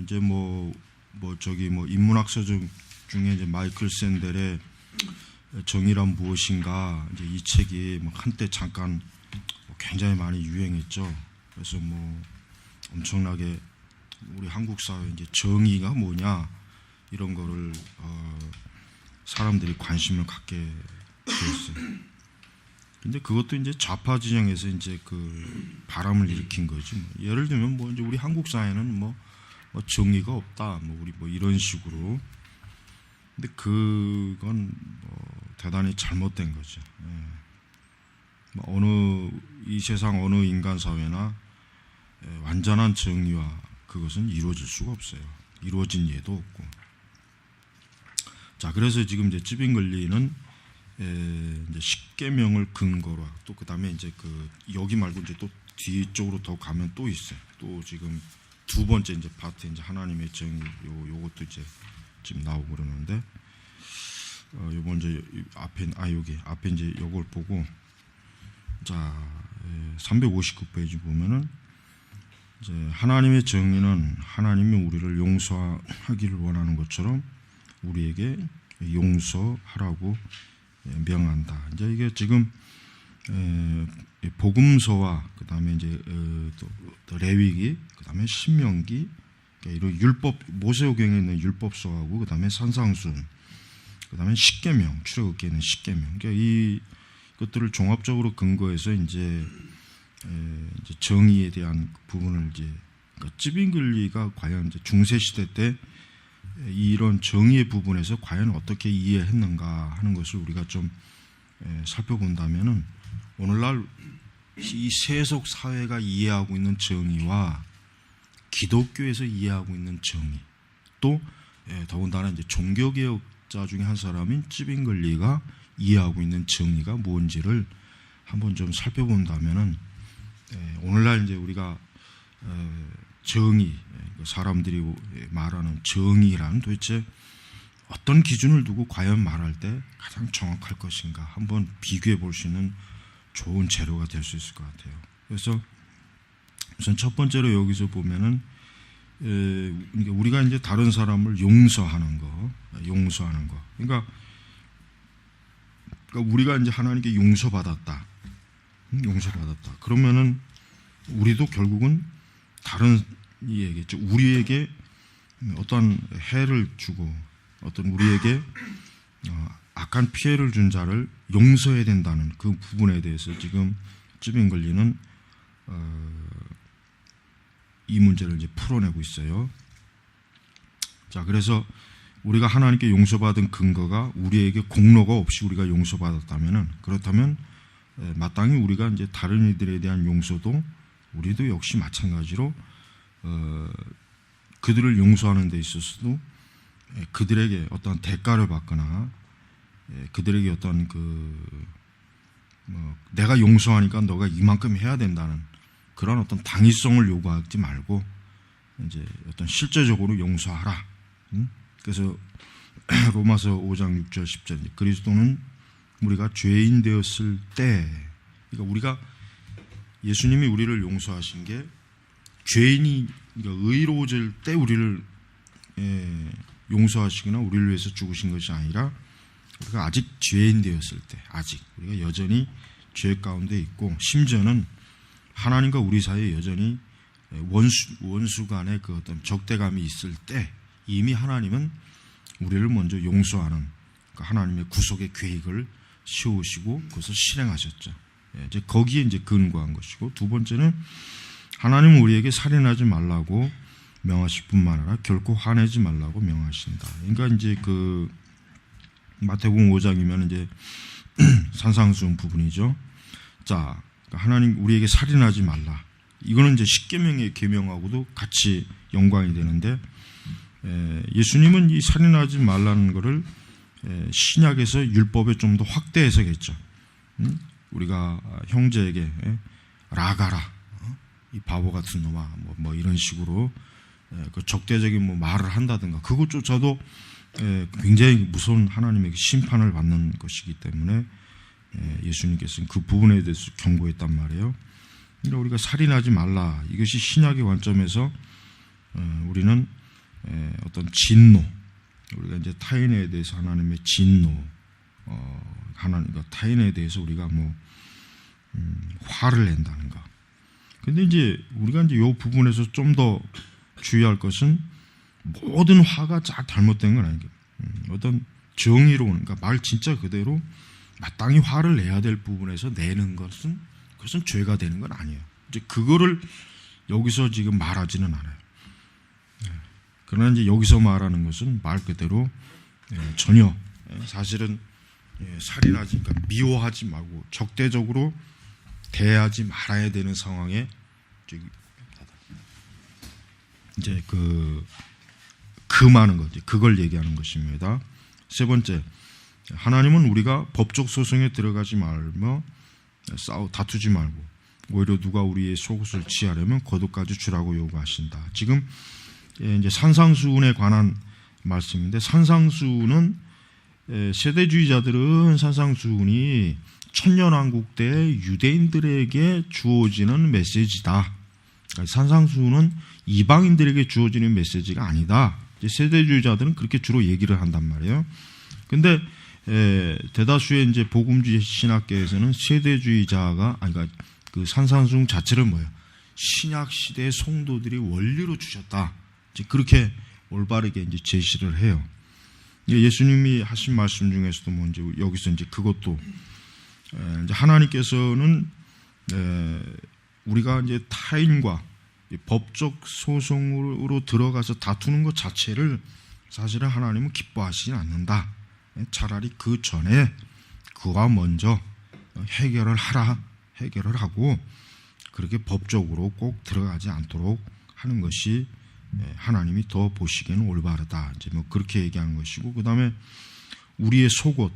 이제 인문학서 중에 이제 마이클 샌델의 정의란 무엇인가, 이제 이 책이 한때 잠깐 굉장히 많이 유행했죠. 그래서 엄청나게 우리 한국 사회 이제 정의가 뭐냐 이런 거를 사람들이 관심을 갖게 됐어요. 근데 그것도 이제 좌파 진영에서 이제 그 바람을 일으킨 거지. 예를 들면 이제 우리 한국 사회는 정의가 없다, 우리 이런 식으로. 근데 그건 대단히 잘못된 거죠. 이 세상 어느 인간 사회나 완전한 정의와 그것은 이루어질 수가 없어요. 이루어진 예도 없고. 자, 그래서 지금 이제 찌빙글리는 이제 십계명을 근거로, 또 그 다음에 이제 여기 말고 이제 또 뒤쪽으로 더 가면 또 있어요. 또 지금 두 번째 이제 파트, 이제 하나님의 정의, 요것도 이제 지금 나오고 그러는데, 요 먼저 여기 앞에 이제 요걸 보고, 자, 359페이지 보면은, 이제 하나님의 정의는 하나님이 우리를 용서하기를 원하는 것처럼 우리에게 용서하라고 명한다. 이제 이게 지금 복음서와 그 다음에 이제 또 레위기, 그 다음에 신명기, 이런 율법, 모세오경에 있는 율법서하고 그 다음에 산상순, 그 다음에 십계명, 출애굽기에 있는 십계명, 그러니까 이것들을 종합적으로 근거해서 이제 정의에 대한 부분을 그러니까 찌빙글리가 과연 이제 중세 시대 때 이런 정의의 부분에서 과연 어떻게 이해했는가 하는 것을 우리가 좀 살펴본다면은, 오늘날 이 세속 사회가 이해하고 있는 정의와 기독교에서 이해하고 있는 정의, 또 더군다나 이제 종교개혁자 중에 한 사람인 찌빙글리가 이해하고 있는 정의가 뭔지를 한번 좀 살펴본다면은, 오늘날 이제 우리가 정의, 사람들이 말하는 정의란 도대체 어떤 기준을 두고 과연 말할 때 가장 정확할 것인가 한번 비교해 볼 수 있는 좋은 재료가 될 수 있을 것 같아요. 그래서 우선 첫 번째로 여기서 보면은 우리가 이제 다른 사람을 용서하는 거. 그러니까 우리가 이제 하나님께 용서받았다. 그러면은 우리도 결국은 다른 이에게죠. 우리에게 어떤 해를 주고 어떤 우리에게 악한 피해를 준 자를 용서해야 된다는 그 부분에 대해서 지금 찌빙글리는 이 문제를 이제 풀어내고 있어요. 자, 그래서 우리가 하나님께 용서받은 근거가 우리에게 공로가 없이 우리가 용서받았다면은, 그렇다면 마땅히 우리가 이제 다른 이들에 대한 용서도 우리도 역시 마찬가지로 그들을 용서하는 데 있어서도 그들에게 어떤 대가를 받거나 그들에게 어떤 내가 용서하니까 너가 이만큼 해야 된다는 그런 어떤 당위성을 요구하지 말고 이제 어떤 실제적으로 용서하라. 그래서 로마서 5장 6절 10절, 그리스도는 우리가 죄인 되었을 때, 그러니까 우리가 예수님이 우리를 용서하신 게 죄인이 그러니까 의로워질 때 우리를 용서하시거나 우리를 위해서 죽으신 것이 아니라 우리가 아직 죄인 되었을 때, 아직 우리가 여전히 죄 가운데 있고, 심지어는 하나님과 우리 사이에 여전히 원수 간의 그 어떤 적대감이 있을 때 이미 하나님은 우리를 먼저 용서하는, 그러니까 하나님의 구속의 계획을 세우시고 그것을 실행하셨죠. 이제 거기에 이제 근거한 것이고, 두 번째는 하나님은 우리에게 살인하지 말라고 명하실 뿐만 아니라 결코 화내지 말라고 명하신다. 그러니까 이제 마태복음 5장이면 이제 산상수훈 부분이죠. 자, 하나님 우리에게 살인하지 말라. 이거는 이제 십계명의 계명하고도 같이 연관이 되는데, 예수님은 이 살인하지 말라는 것을 신약에서 율법에 좀 더 확대 해석했죠. 우리가 형제에게 라가라, 이 바보 같은 놈아, 뭐 이런 식으로 그 적대적인 말을 한다든가, 그것조차도 굉장히 무서운 하나님의 심판을 받는 것이기 때문에 예수님께서는 그 부분에 대해서 경고했단 말이에요. 그러니까 우리가 살인하지 말라, 이것이 신약의 관점에서 우리는 어떤 진노, 우리가 이제 타인에 대해서 하나님의 진노, 하나님과 타인에 대해서 우리가 화를 낸다는 것. 근데 이제 우리가 이제 이 부분에서 좀 더 주의할 것은 모든 화가 잘못된 건 아니에요. 어떤 정의로운, 그러니까 말 진짜 그대로 마땅히 화를 내야 될 부분에서 내는 것은 그것은 죄가 되는 건 아니에요. 이제 그거를 여기서 지금 말하지는 않아요. 그러나 이제 여기서 말하는 것은 말 그대로 전혀 사실은 살인하지, 그러니까 미워하지 말고 적대적으로 대하지 말아야 되는 상황에 이제 금하는 거지. 그걸 얘기하는 것입니다. 세 번째, 하나님은 우리가 법적 소송에 들어가지 말며 다투지 말고 오히려 누가 우리의 속옷을 취하려면 겉옷까지 주라고 요구하신다. 지금 이제 산상수훈에 관한 말씀인데, 산상수훈은 세대주의자들은 산상수훈이 천년왕국 때 유대인들에게 주어지는 메시지다. 산상수훈은 이방인들에게 주어지는 메시지가 아니다. 세대주의자들은 그렇게 주로 얘기를 한단 말이에요. 근데 대다수의 이제 복음주의 신학계에서는 세대주의자가 그러니까 그 산상수훈 자체를 신약 시대의 성도들이 원리로 주셨다. 이제 그렇게 올바르게 이제 제시를 해요. 예수님이 하신 말씀 중에서도 이제 여기서 이제 그것도 이제 하나님께서는 우리가 이제 타인과 법적 소송으로 들어가서 다투는 것 자체를 사실은 하나님은 기뻐하시지 않는다. 차라리 그 전에 그와 먼저 해결을 하고 그렇게 법적으로 꼭 들어가지 않도록 하는 것이 하나님이 더 보시기에는 올바르다. 이제 그렇게 얘기하는 것이고, 그 다음에 우리의 속옷을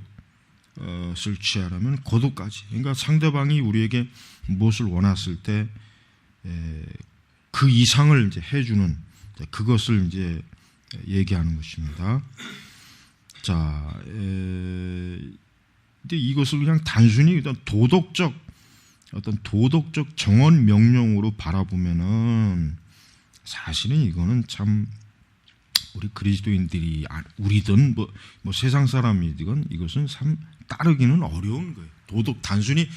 취하려면 겉옷까지. 그러니까 상대방이 우리에게 무엇을 원했을 때 그 이상을 이제 해주는 그것을 이제 얘기하는 것입니다. 자, 근데 이것을 그냥 단순히 어떤 도덕적 정언 명령으로 바라보면은 사실은 이거는 참 우리 그리스도인들이 우리든 뭐 세상 사람이든 이것은 참 따르기는 어려운 거예요. 단순히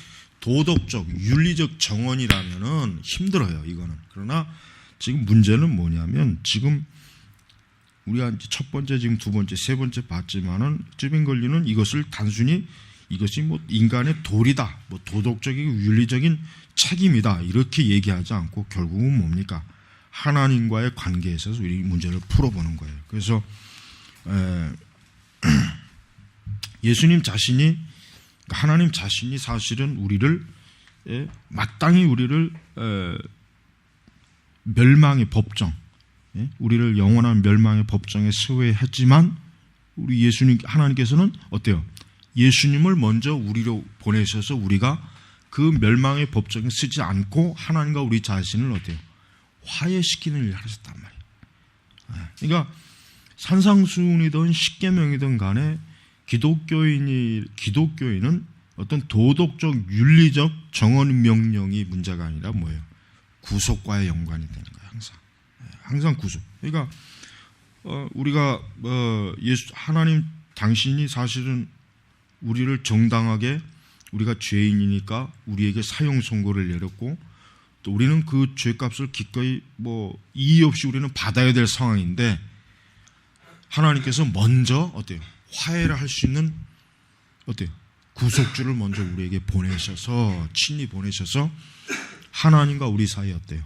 도덕적 윤리적 정언이라면은 힘들어요. 이거는. 그러나 지금 문제는 뭐냐면, 지금 우리가 첫 번째, 지금 두 번째, 세 번째 봤지만은 쯔빙걸리는 이것을 단순히 이것이 인간의 도리다, 도덕적이고 윤리적인 책임이다 이렇게 얘기하지 않고 결국은 뭡니까? 하나님과의 관계에 있어서 우리 문제를 풀어보는 거예요. 그래서 하나님 자신이 사실은 마땅히 우리를 멸망의 법정, 우리를 영원한 멸망의 법정에 수혜했지만 우리 하나님께서는 어때요? 예수님을 먼저 우리로 보내셔서 우리가 그 멸망의 법정에 쓰지 않고 하나님과 우리 자신을 어때요? 화해시키는 일을 하셨단 말이에요. 그러니까 산상수훈이든 십계명이든 간에 기독교인은 어떤 도덕적 윤리적 정언 명령이 문제가 아니라 뭐예요? 구속과의 연관이 되는 거예요. 항상 구속. 그러니까 우리가 하나님 당신이 사실은 우리를 정당하게, 우리가 죄인이니까 우리에게 사형 선고를 내렸고, 또 우리는 그 죄값을 기꺼이 이의 없이 우리는 받아야 될 상황인데, 하나님께서 먼저 어때요? 화해를 할 수 있는 어때요? 구속주를 먼저 우리에게 친히 보내셔서 하나님과 우리 사이 어때요?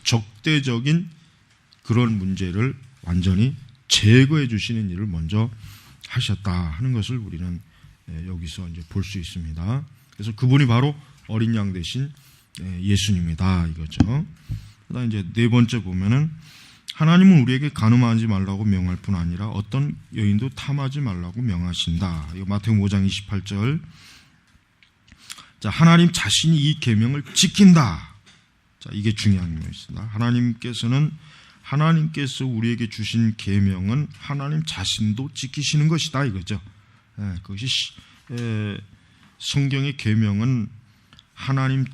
적대적인 그런 문제를 완전히 제거해 주시는 일을 먼저 하셨다 하는 것을 우리는 여기서 이제 볼 수 있습니다. 그래서 그분이 바로 어린 양 대신 예수님이다 이거죠. 그다음 이제 네 번째 보면은, 하나님은 우리에게 간음하지 말라고 명할 뿐 아니라 어떤 여인도 탐하지 말라고 명하신다. 이거 마태복음 5장 28절. 자, 하나님 자신이 이 계명을 지킨다. 자, 이게 중요한 것입니다. 하나님께서 우리에게 주신 계명은 하나님 자신도 지키시는 것이다 이거죠. 그것이 성경의 계명은 하나님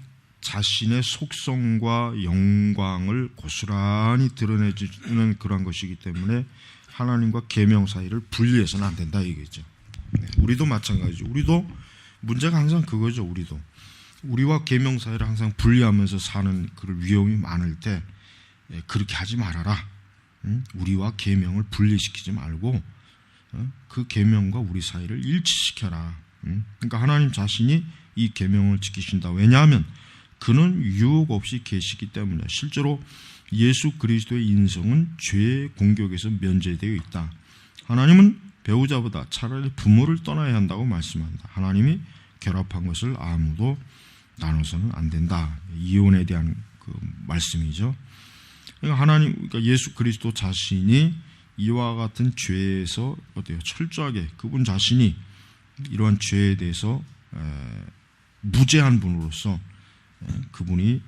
자신의 속성과 영광을 고스란히 드러내주는 그런 것이기 때문에 하나님과 계명 사이를 분리해서는 안 된다 이거죠. 우리도 마찬가지죠. 우리도 문제가 항상 그거죠. 우리도 우리와 계명 사이를 항상 분리하면서 사는 그런 위험이 많을 때 그렇게 하지 말아라. 우리와 계명을 분리시키지 말고 그 계명과 우리 사이를 일치시켜라. 그러니까 하나님 자신이 이 계명을 지키신다. 왜냐하면 그는 유혹 없이 계시기 때문에. 실제로 예수 그리스도의 인성은 죄의 공격에서 면제되어 있다. 하나님은 배우자보다 차라리 부모를 떠나야 한다고 말씀한다. 하나님이 결합한 것을 아무도 나눠서는 안 된다. 이혼에 대한 그 말씀이죠. 그러니까 그러니까 예수 그리스도 자신이 이와 같은 죄에서 어때요? 철저하게 그분 자신이 이러한 죄에 대해서 무죄한 분으로서 그분이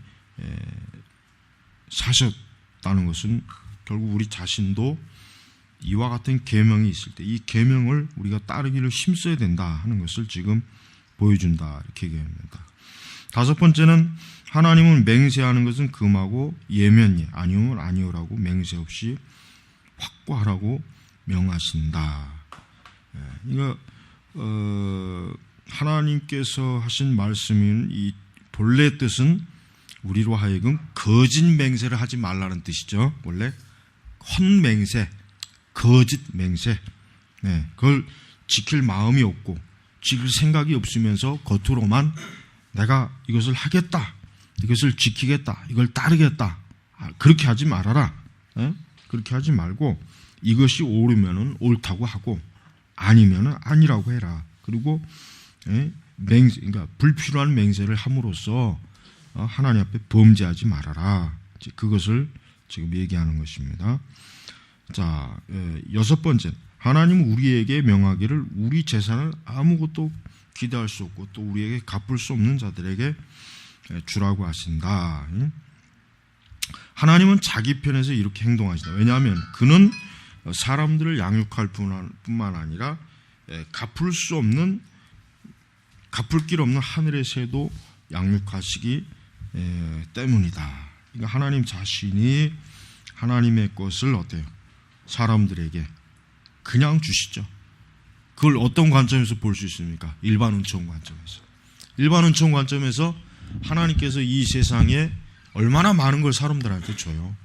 사셨다는 것은 결국 우리 자신도 이와 같은 계명이 있을 때 이 계명을 우리가 따르기를 힘써야 된다 하는 것을 지금 보여준다 이렇게 얘기합니다. 다섯 번째는 하나님은 맹세하는 것은 금하고 예면이 아니오면 아니오라고 맹세 없이 확고하라고 명하신다. 이거 하나님께서 하신 말씀인 이 본래 뜻은 우리로 하여금 거짓 맹세를 하지 말라는 뜻이죠. 원래 헛맹세, 거짓 맹세, 그걸 지킬 마음이 없고 지킬 생각이 없으면서 겉으로만 내가 이것을 하겠다, 이것을 지키겠다, 이걸 따르겠다, 그렇게 하지 말아라. 그렇게 하지 말고 이것이 옳으면은 옳다고 하고 아니면은 아니라고 해라. 그리고 맹세, 그러니까 불필요한 맹세를 함으로써 하나님 앞에 범죄하지 말아라. 그것을 지금 얘기하는 것입니다. 자, 여섯 번째, 하나님은 우리에게 명하기를 우리 재산을 아무것도 기대할 수 없고 또 우리에게 갚을 수 없는 자들에게 주라고 하신다. 하나님은 자기 편에서 이렇게 행동하신다. 왜냐하면 그는 사람들을 양육할 뿐만 아니라 갚을 길 없는 하늘의 새도 양육하시기 때문이다. 그러니까 하나님 자신이 하나님의 것을 어때요? 사람들에게 그냥 주시죠. 그걸 어떤 관점에서 볼 수 있습니까? 일반 은총 관점에서. 일반 은총 관점에서 하나님께서 이 세상에 얼마나 많은 걸 사람들한테 줘요.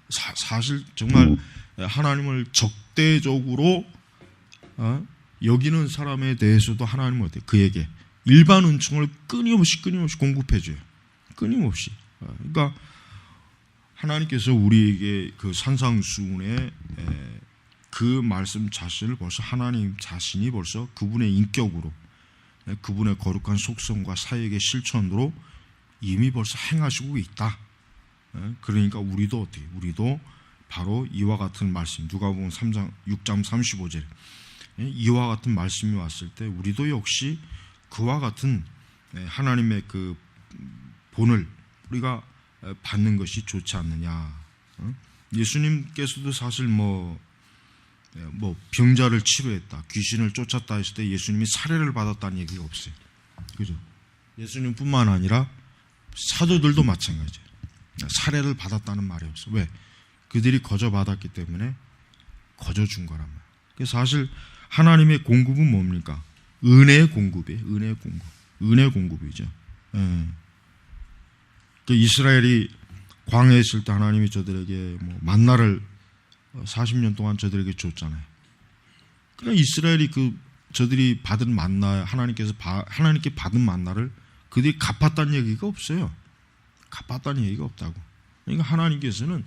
사실 정말 하나님을 적대적으로 여기는 사람에 대해서도 하나님은 어때요? 그에게 일반 은총을 끊임없이 공급해줘요. 끊임없이. 그러니까 하나님께서 우리에게 그 산상수훈의 그 말씀 자신을 벌써 하나님 자신이 벌써 그분의 인격으로 그분의 거룩한 속성과 사역의 실천으로 이미 벌써 행하시고 있다. 그러니까 우리도 어떻게? 우리도 바로 이와 같은 말씀, 누가복음 6장 35절 이와 같은 말씀이 왔을 때 우리도 역시 그와 같은 하나님의 그 본을 우리가 받는 것이 좋지 않느냐. 예수님께서도 사실 뭐 병자를 치료했다, 귀신을 쫓았다 했을 때 예수님이 사례를 받았다는 얘기가 없어요. 그죠? 예수님뿐만 아니라 사도들도 마찬가지예요. 사례를 받았다는 말이 없어. 왜? 그들이 거저받았기 때문에 거저준 거란 말이에요. 그래서 사실 하나님의 공급은 뭡니까? 은혜의 공급이에요. 은혜 공급이죠. 그 이스라엘이 광야에 있을 때 하나님이 저들에게 만나를 40년 동안 저들에게 줬잖아요. 그러니까 이스라엘이 저들이 받은 만나, 하나님께 받은 만나를 그들이 갚았다는 얘기가 없어요. 갚았다는 얘기가 없다고. 그러니까 하나님께서는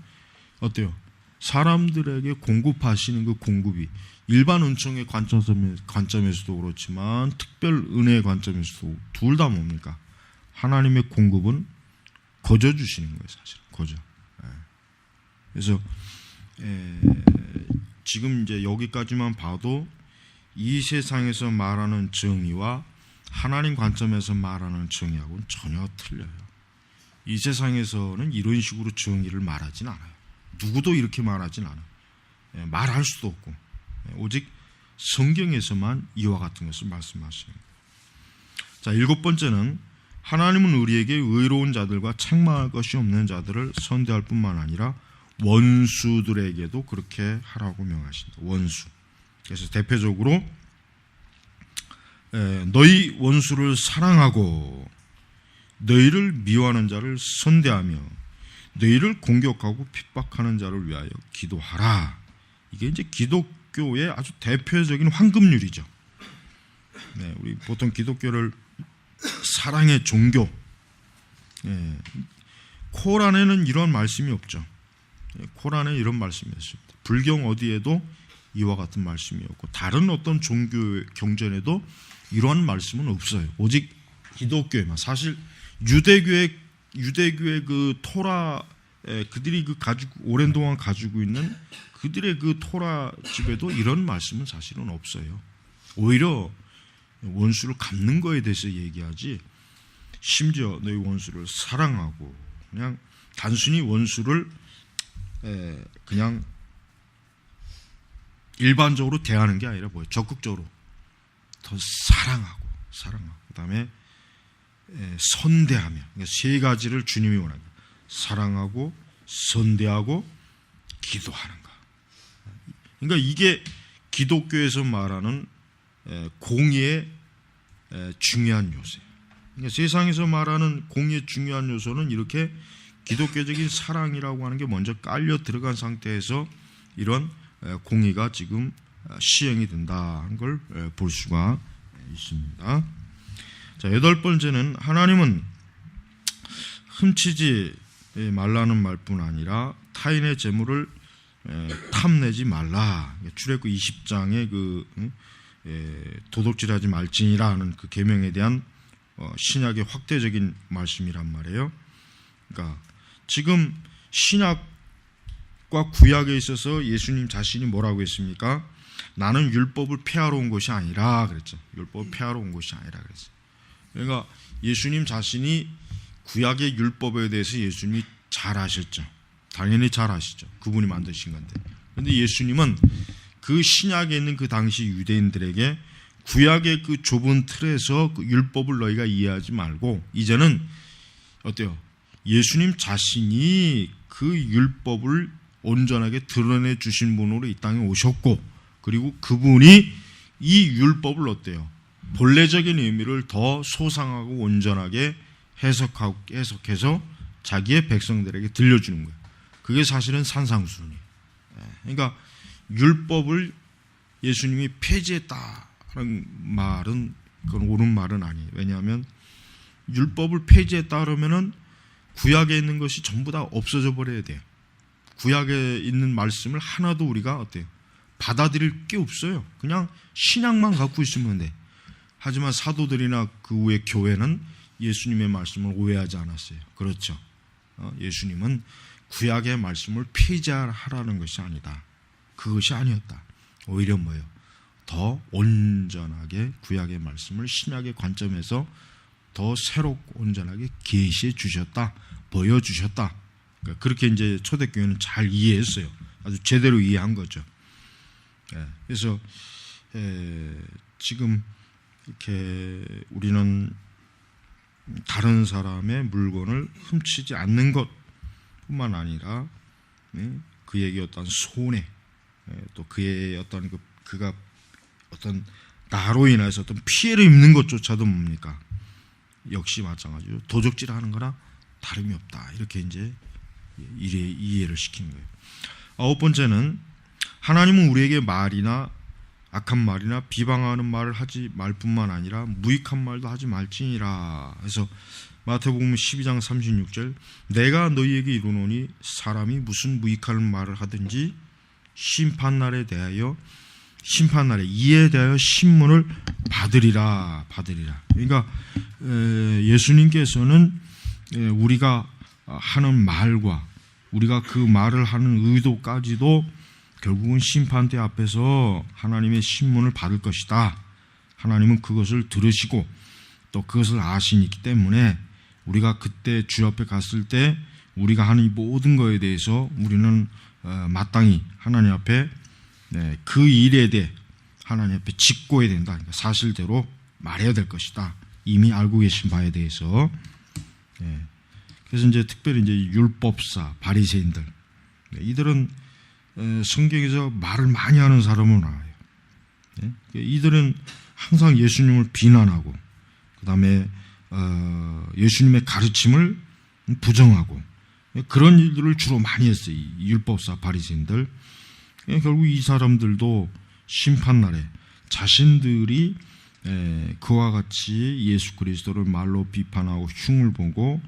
어때요? 사람들에게 공급하시는 그 공급이 일반 은총의 관점에서도 그렇지만 특별 은혜의 관점에서도 둘 다 뭡니까? 하나님의 공급은 거저 주시는 거예요, 사실. 거저. 그래서 지금 이제 여기까지만 봐도 이 세상에서 말하는 정의와 하나님 관점에서 말하는 정의하고는 전혀 틀려요. 이 세상에서는 이런 식으로 정의를 말하진 않아요. 누구도 이렇게 말하진 않아요. 말할 수도 없고 오직 성경에서만 이와 같은 것을 말씀하시는 거예요. 자, 일곱 번째는 하나님은 우리에게 의로운 자들과 책망할 것이 없는 자들을 선대할 뿐만 아니라 원수들에게도 그렇게 하라고 명하신다. 원수. 그래서 대표적으로 너희 원수를 사랑하고 너희를 미워하는 자를 선대하며 너희를 공격하고 핍박하는 자를 위하여 기도하라. 이게 이제 기독교의 아주 대표적인 황금률이죠. 우리 보통 기독교를 사랑의 종교, 코란에는 이런 말씀이 없죠. 코란에 이런 말씀이 있습니다. 불경 어디에도 이와 같은 말씀이 없고 다른 어떤 종교 경전에도 이러한 말씀은 없어요. 오직 기독교에만. 사실 유대교의 그 토라, 그들이 그 가지고 오랜 동안 가지고 있는 그들의 그 토라 집에도 이런 말씀은 사실은 없어요. 오히려 원수를 갚는 거에 대해서 얘기하지, 심지어 너희 원수를 사랑하고, 그냥 단순히 원수를 그냥 일반적으로 대하는 게 아니라 뭐예요? 적극적으로 더 사랑하고 그다음에 선대하며, 그러니까 세 가지를 주님이 원합니다. 사랑하고 선대하고 기도하는 것. 그러니까 이게 기독교에서 말하는 공의의 중요한 요소예요. 그러니까 세상에서 말하는 공의의 중요한 요소는 이렇게 기독교적인 사랑이라고 하는 게 먼저 깔려 들어간 상태에서 이런 공의가 지금 시행이 된다는 걸 볼 수가 있습니다. 자, 8번째는 하나님은 훔치지 말라는 말뿐 아니라 타인의 재물을 탐내지 말라. 출애굽 20장의 그 도둑질하지 말지니라는 그 계명에 대한 신약의 확대적인 말씀이란 말이에요. 그러니까 지금 신약과 구약에 있어서 예수님 자신이 뭐라고 했습니까? 나는 율법을 폐하러 온 것이 아니라 그랬죠. 율법을 폐하러 온 것이 아니라 그랬어요. 그러니까 예수님 자신이 구약의 율법에 대해서 예수님이 잘 아셨죠. 당연히 잘 아시죠. 그분이 만드신 건데. 그런데 예수님은 그 신약에 있는 그 당시 유대인들에게 구약의 그 좁은 틀에서 그 율법을 너희가 이해하지 말고 이제는 어때요? 예수님 자신이 그 율법을 온전하게 드러내 주신 분으로 이 땅에 오셨고, 그리고 그분이 이 율법을 어때요? 본래적인 의미를 더 소상하고 온전하게 해석해서 자기의 백성들에게 들려주는 거예요. 그게 사실은 산상수훈이에요. 그러니까 율법을 예수님이 폐지했다는 말은 그건 옳은 말은 아니에요. 왜냐하면 율법을 폐지했다 그러면은 구약에 있는 것이 전부 다 없어져 버려야 돼요. 구약에 있는 말씀을 하나도 우리가 어때요? 받아들일 게 없어요. 그냥 신약만 갖고 있으면 돼. 하지만 사도들이나 그 후의 교회는 예수님의 말씀을 오해하지 않았어요. 그렇죠. 예수님은 구약의 말씀을 폐지하라는 것이 아니다. 그것이 아니었다. 오히려 뭐예요? 더 온전하게 구약의 말씀을 신약의 관점에서 더 새롭고 온전하게 계시해 주셨다. 보여주셨다. 그러니까 그렇게 이제 초대교회는 잘 이해했어요. 아주 제대로 이해한 거죠. 그래서 지금 이렇게 우리는 다른 사람의 물건을 훔치지 않는 것뿐만 아니라 그에게 어떤 손해, 또 그의 어떤 그가 어떤 나로 인해서 어떤 피해를 입는 것조차도 뭡니까? 역시 마찬가지로 도적질하는 거나 다름이 없다. 이렇게 이제 이해를 시키는 거예요. 9번째는 하나님은 우리에게 말이나 악한 말이나 비방하는 말을 하지 말 뿐만 아니라 무익한 말도 하지 말지니라. 그래서 마태복음 12장 36절 내가 너희에게 이르노니 사람이 무슨 무익한 말을 하든지 심판날에 이에 대하여 신문을 받으리라. 그러니까 예수님께서는 우리가 하는 말과 우리가 그 말을 하는 의도까지도 결국은 심판대 앞에서 하나님의 신문을 받을 것이다. 하나님은 그것을 들으시고 또 그것을 아시기 때문에 우리가 그때 주 앞에 갔을 때 우리가 하는 이 모든 것에 대해서 우리는 마땅히 하나님 앞에 그 일에 대해 하나님 앞에 짚고야 된다. 그러니까 사실대로 말해야 될 것이다. 이미 알고 계신 바에 대해서. 그래서 이제 특별히 이제 율법사, 바리새인들, 이들은 성경에서 말을 많이 하는 사람은 알아요. 이들은 항상 예수님을 비난하고, 그 다음에 예수님의 가르침을 부정하고, 그런 일들을 주로 많이 했어요. 이 율법사, 바리새인들. 결국 이 사람들도 심판날에 자신들이 그와 같이 예수 그리스도를 말로 비판하고 흉을 보고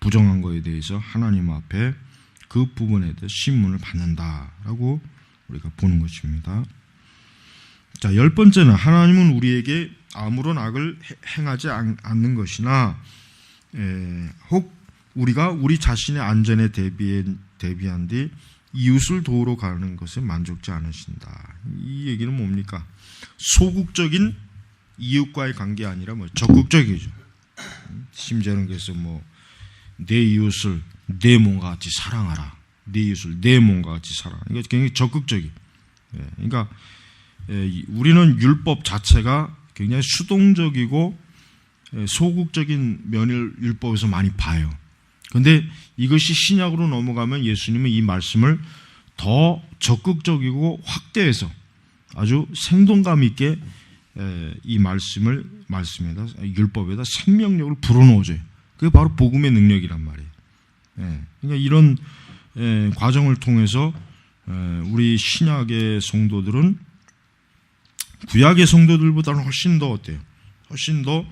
부정한 것에 대해서 하나님 앞에 그 부분에 대해 신문을 받는다라고 우리가 보는 것입니다. 자, 10번째는 하나님은 우리에게 아무런 악을 행하지 않는 것이나 혹 우리가 우리 자신의 안전에 대비한 뒤 이웃을 도우러 가는 것에 만족지 않으신다. 이 얘기는 뭡니까? 소극적인 이웃과의 관계 아니라 적극적이죠. 심지어는 그래서 내 이웃을 내 몸과 같이 사랑하라. 내 이웃을 내 몸과 같이 사랑하라. 이게 굉장히 적극적이. 그러니까 우리는 율법 자체가 굉장히 수동적이고 소극적인 면을 율법에서 많이 봐요. 그런데 이것이 신약으로 넘어가면 예수님은 이 말씀을 더 적극적이고 확대해서 아주 생동감 있게 이 말씀에다 율법에다 생명력을 불어넣어줘요. 그게 바로 복음의 능력이란 말이에요. 그러니까 이런 과정을 통해서 우리 신약의 성도들은 구약의 성도들보다는 훨씬 더 어때요? 훨씬 더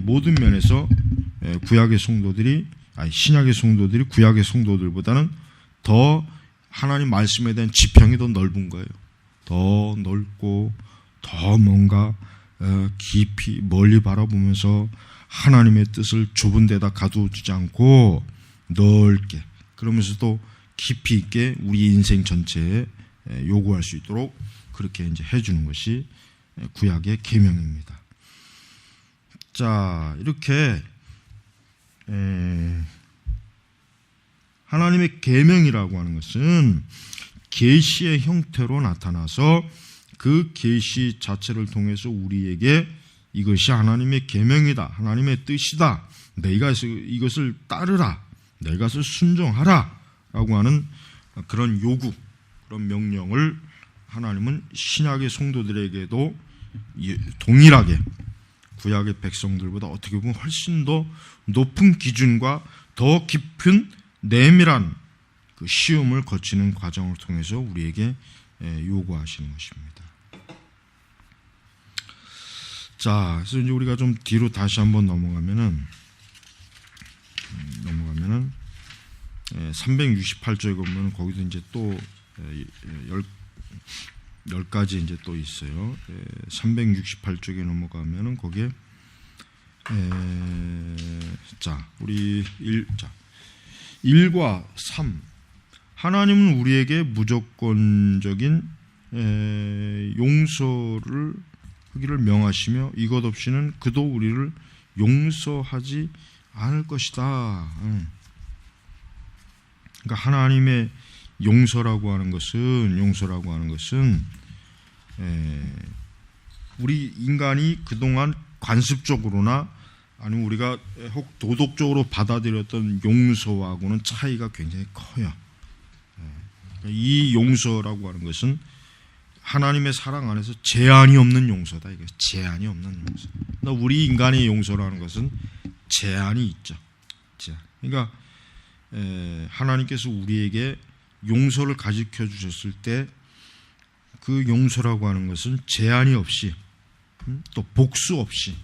모든 면에서 신약의 성도들이 구약의 성도들보다는 더 하나님 말씀에 대한 지평이 더 넓은 거예요. 더 넓고 더 뭔가 깊이 멀리 바라보면서 하나님의 뜻을 좁은 데다 가두지 않고 넓게, 그러면서도 깊이 있게 우리 인생 전체에 요구할 수 있도록 그렇게 이제 해주는 것이 구약의 계명입니다. 자, 이렇게 하나님의 계명이라고 하는 것은 계시의 형태로 나타나서 그 계시 자체를 통해서 우리에게 이것이 하나님의 계명이다, 하나님의 뜻이다, 내가 이것을 따르라, 내가 이것을 순종하라 라고 하는 그런 요구, 그런 명령을 하나님은 신약의 성도들에게도 동일하게 구약의 백성들보다 어떻게 보면 훨씬 더 높은 기준과 더 깊은 내밀한 그 시험을 거치는 과정을 통해서 우리에게 요구하시는 것입니다. 자, 그래서 이제 우리가 좀 뒤로 다시 한번 넘어가면은 368쪽에 보면 거기도 이제 또 10가지 이제 또 있어요. 368쪽에 넘어가면은 거기에 우리 1과 3, 하나님은 우리에게 무조건적인 용서를 하기를 명하시며 이것 없이는 그도 우리를 용서하지 않을 것이다. 그러니까 하나님의 용서라고 하는 것은 우리 인간이 그동안 관습적으로나 아니면 우리가 혹 도덕적으로 받아들였던 용서하고는 차이가 굉장히 커요. 이 용서라고 하는 것은 하나님의 사랑 안에서 제한이 없는 용서다. 이게 제한이 없는 용서. 우리 인간의 용서라는 것은 제한이 있죠. 그러니까 하나님께서 우리에게 용서를 가르쳐 주셨을 때 그 용서라고 하는 것은 제한이 없이, 또 복수 없이,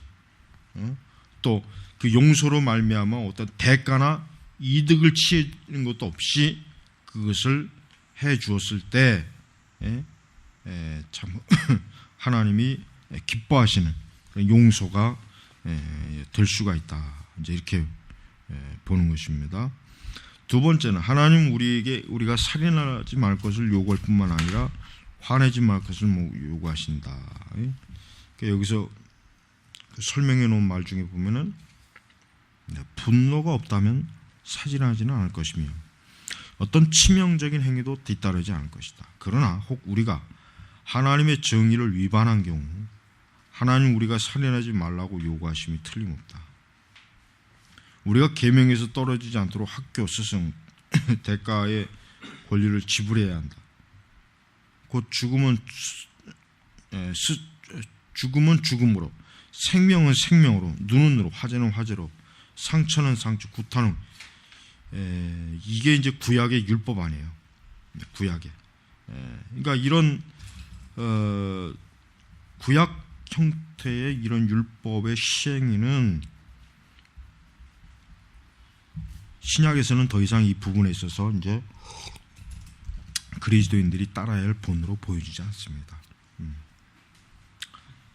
또 그 용서로 말미암아 어떤 대가나 이득을 취하는 것도 없이 그것을 해 주었을 때 참 하나님이 기뻐하시는 용서가 될 수가 있다. 이제 이렇게 보는 것입니다. 두 번째는 하나님 우리가 살인하지 말 것을 요구할 뿐만 아니라 화내지 말 것을 요구하신다. 그러니까 여기서 설명해 놓은 말 중에 보면은 분노가 없다면 살인하지는 않을 것이며 어떤 치명적인 행위도 뒤따르지 않을 것이다. 그러나 혹 우리가 하나님의 정의를 위반한 경우, 하나님 우리가 살인하지 말라고 요구하심이 틀림없다. 우리가 계명에서 떨어지지 않도록 학교, 스승, 대가의 권리를 지불해야 한다. 곧 죽음은 죽음으로, 생명은 생명으로, 눈은 눈으로, 화재는 화재로, 상처는 상처, 구타는 이게 이제 구약의 율법 아니에요. 구약의. 그러니까 이런 구약 형태의 이런 율법의 시행위는 신약에서는 더 이상 이 부분에 있어서 이제 그리스도인들이 따라야 할 본으로 보여지지 않습니다.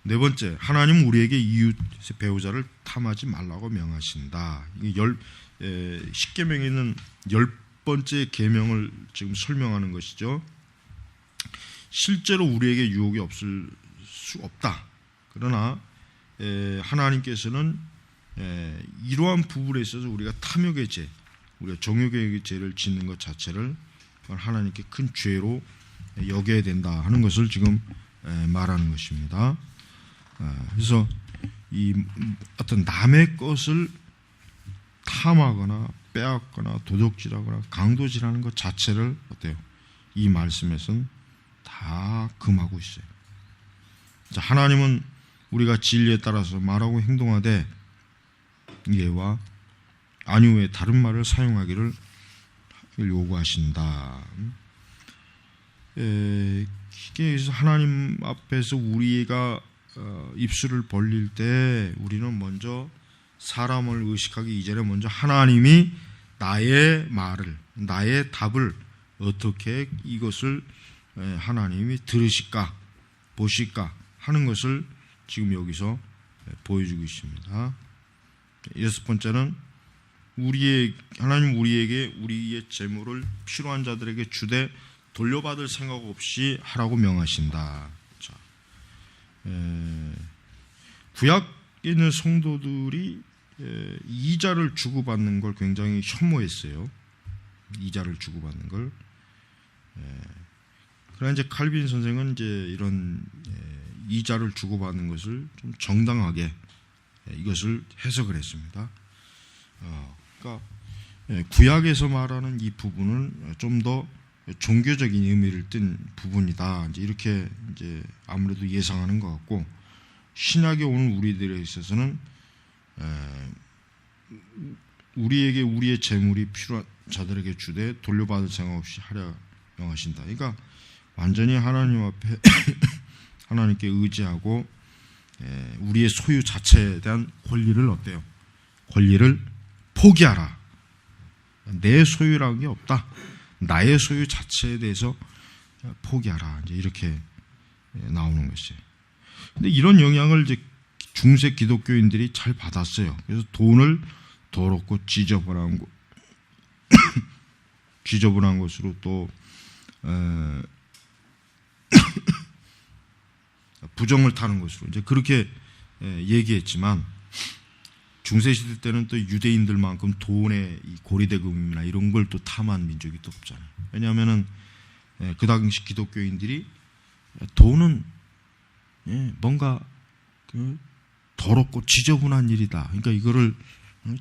네 번째, 하나님은 우리에게 이웃의 배우자를 탐하지 말라고 명하신다. 십계명에 있는 10번째 계명을 지금 설명하는 것이죠. 실제로 우리에게 유혹이 없을 수 없다. 그러나 하나님께서는 이러한 부분에 있어서 우리가 탐욕의 죄, 우리가 정욕의 죄를 짓는 것 자체를 하나님께 큰 죄로 여겨야 된다 하는 것을 지금 말하는 것입니다. 그래서 이 어떤 남의 것을 탐하거나 빼앗거나 도둑질하거나 강도질하는 것 자체를 어때요? 이 말씀에서는 다 금하고 있어요. 자, 하나님은 우리가 진리에 따라서 말하고 행동하되 예와 아니오의 다른 말을 사용하기를 요구하신다. 이게 하나님 앞에서 우리가 입술을 벌릴 때 우리는 먼저 사람을 의식하기 이전에 먼저 하나님이 나의 말을, 나의 답을 어떻게 이것을 하나님이 들으실까, 보실까 하는 것을 지금 여기서 보여주고 있습니다. 여섯 번째는 하나님 우리에게 우리의 재물을 필요한 자들에게 주되 돌려받을 생각 없이 하라고 명하신다. 자, 구약에 있는 성도들이 이자를 주고받는 걸 굉장히 혐오했어요. 이자를 주고받는 걸. 그러나 이제 칼빈 선생은 이제 이런 이자를 주고받는 것을 좀 정당하게 이것을 해석을 했습니다. 그러니까 구약에서 말하는 이 부분은 좀 더 종교적인 의미를 띤 부분이다. 이제 이렇게 이제 아무래도 예상하는 것 같고, 신약에 오는 우리들에 있어서는 우리에게 우리의 재물이 필요한 자들에게 주되 돌려받을 생각 없이 하려 명하신다. 그러니까 완전히 하나님 앞에 하나님께 의지하고 우리의 소유 자체에 대한 권리를 어때요? 권리를 포기하라. 내 소유라는 게 없다. 나의 소유 자체에 대해서 포기하라. 이제 이렇게 나오는 것이에요. 근데 이런 영향을 이제 중세 기독교인들이 잘 받았어요. 그래서 돈을 더럽고 지저분한 것으로 또 부정을 타는 것으로 이제 그렇게 얘기했지만, 중세시대 때는 또 유대인들만큼 돈의 고리대금이나 이런 걸 또 탐한 민족이 또 없잖아요. 왜냐하면은 그 당시 기독교인들이 돈은 뭔가 더럽고 지저분한 일이다. 그러니까 이거를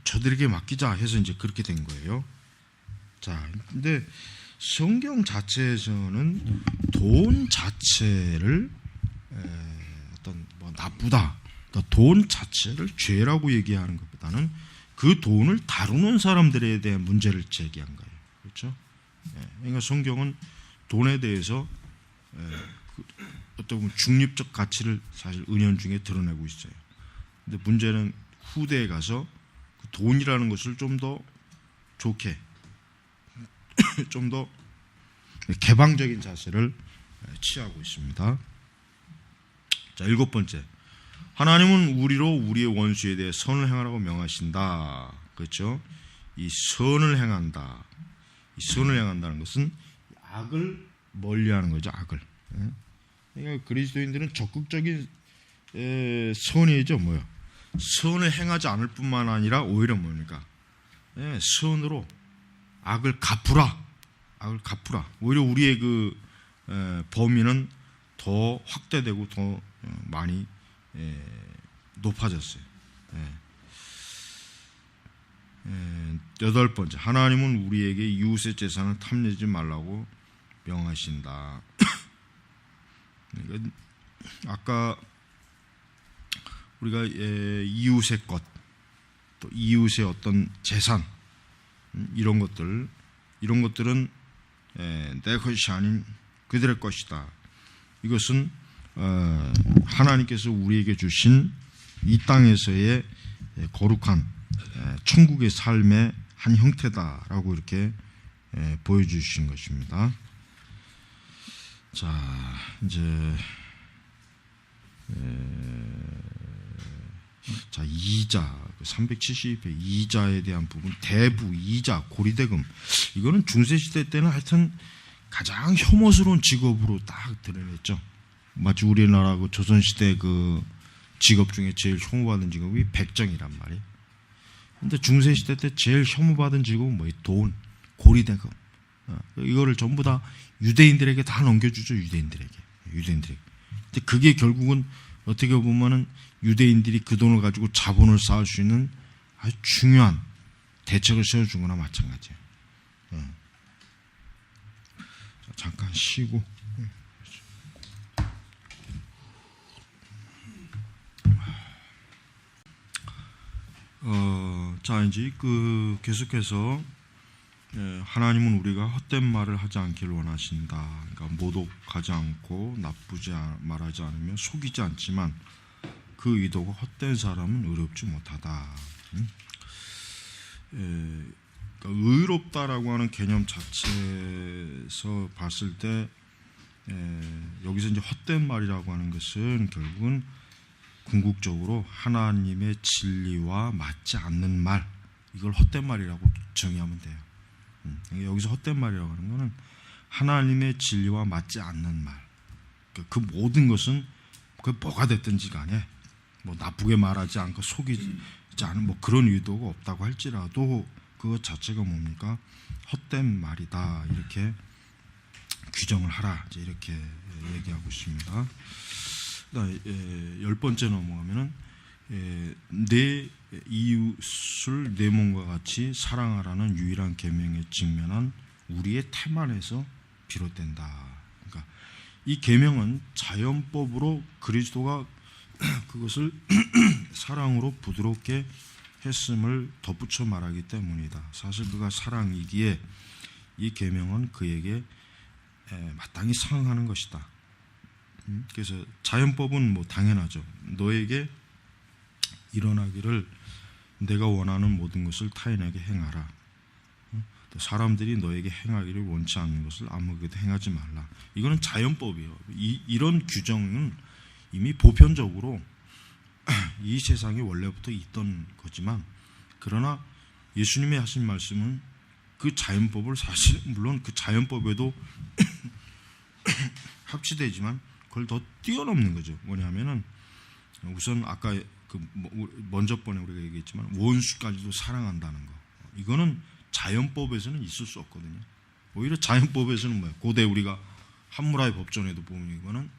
저들에게 맡기자 해서 이제 그렇게 된 거예요. 자, 근데 성경 자체에서는 돈 자체를 어떤 뭐 나쁘다, 그러니까 돈 자체를 죄라고 얘기하는 것보다는 그 돈을 다루는 사람들에 대한 문제를 제기한 거예요. 그렇죠? 그러니까 성경은 돈에 대해서 어떤 보면 중립적 가치를 사실 은연중에 드러내고 있어요. 근데 문제는 후대에 가서 그 돈이라는 것을 좀 더 좋게, 좀 더 개방적인 자세를 취하고 있습니다. 자, 일곱 번째, 하나님은 우리로 우리의 원수에 대해 선을 행하라고 명하신다. 그렇죠? 이 선을 행한다. 이 선을 행한다는 것은 악을 멀리하는 거죠. 악을. 그러니까 그리스도인들은 적극적인 선이죠. 뭐요? 선을 행하지 않을 뿐만 아니라 오히려 뭡니까? 선으로 악을 갚으라. 악을 갚으라. 오히려 우리의 그 범위는 더 확대되고 더 많이 높아졌어요. 여덟 번째, 하나님은 우리에게 이웃의 재산을 탐내지 말라고 명하신다. 아까 우리가 이웃의 것, 또 이웃의 어떤 재산, 이런 것들은 내 것이 아닌 그들의 것이다. 이것은 하나님께서 우리에게 주신 이 땅에서의 거룩한 천국의 삶의 한 형태다라고 이렇게 보여주신 것입니다. 자, 이제 자, 이자 372회 이자에 대한 부분, 대부, 이자, 고리대금, 이거는 중세시대 때는 하여튼 가장 혐오스러운 직업으로 딱 드러냈죠. 마치 우리나라 그 조선시대 그 직업 중에 제일 혐오받은 직업이 백정이란 말이에요. 근데 중세시대 때 제일 혐오받은 직업은 뭐예요? 돈, 고리대금. 이거를 전부 다 유대인들에게 다 넘겨주죠. 유대인들에게. 근데 그게 결국은 어떻게 보면은 유대인들이 그 돈을 가지고 자본을 쌓을 수 있는 아주 중요한 대책을 세워준 거나 마찬가지예요. 잠깐 쉬고. 자, 이제 계속해서 하나님은 우리가 헛된 말을 하지 않기를 원하신다. 그러니까 모독하지 않고 나쁘지 말하지 않으며 속이지 않지만 그 의도가 헛된 사람은 의롭지 못하다. 그러니까 의롭다라고 하는 개념 자체에서 봤을 때 여기서 이제 헛된 말이라고 하는 것은 결국은 궁극적으로 하나님의 진리와 맞지 않는 말, 이걸 헛된 말이라고 정의하면 돼요. 여기서 헛된 말이라고 하는 것은 하나님의 진리와 맞지 않는 말. 그 모든 것은 그 뭐가 됐든지 간에 뭐 나쁘게 말하지 않고 속이지 않은 뭐 그런 의도가 없다고 할지라도 그것 자체가 뭡니까? 헛된 말이다. 이렇게 규정을 하라. 이제 이렇게 얘기하고 있습니다. 열 번째 넘어가면은 내 이웃을 내 몸과 같이 사랑하라는 유일한 계명에 직면한 우리의 태만에서 비롯된다. 그러니까 이 계명은 자연법으로 그리스도가 그것을 사랑으로 부드럽게 했음을 덧붙여 말하기 때문이다. 사실 그가 사랑이기에 이 계명은 그에게 마땅히 상응하는 것이다. 그래서 자연법은 뭐 당연하죠. 너에게 일어나기를 내가 원하는 모든 것을 타인에게 행하라. 또 사람들이 너에게 행하기를 원치 않는 것을 아무에게도 행하지 말라. 이거는 자연법이에요. 이런 규정은 이미 보편적으로 이 세상에 원래부터 있던 거지만, 그러나 예수님이 하신 말씀은 그 자연법을 사실 물론 그 자연법에도 합치되지만 그걸 더 뛰어넘는 거죠. 뭐냐면은 우선 아까 먼저 번에 우리가 얘기했지만 원수까지도 사랑한다는 거. 이거는 자연법에서는 있을 수 없거든요. 오히려 자연법에서는 뭐야? 고대 우리가 함무라비 법전에도 보면 이거는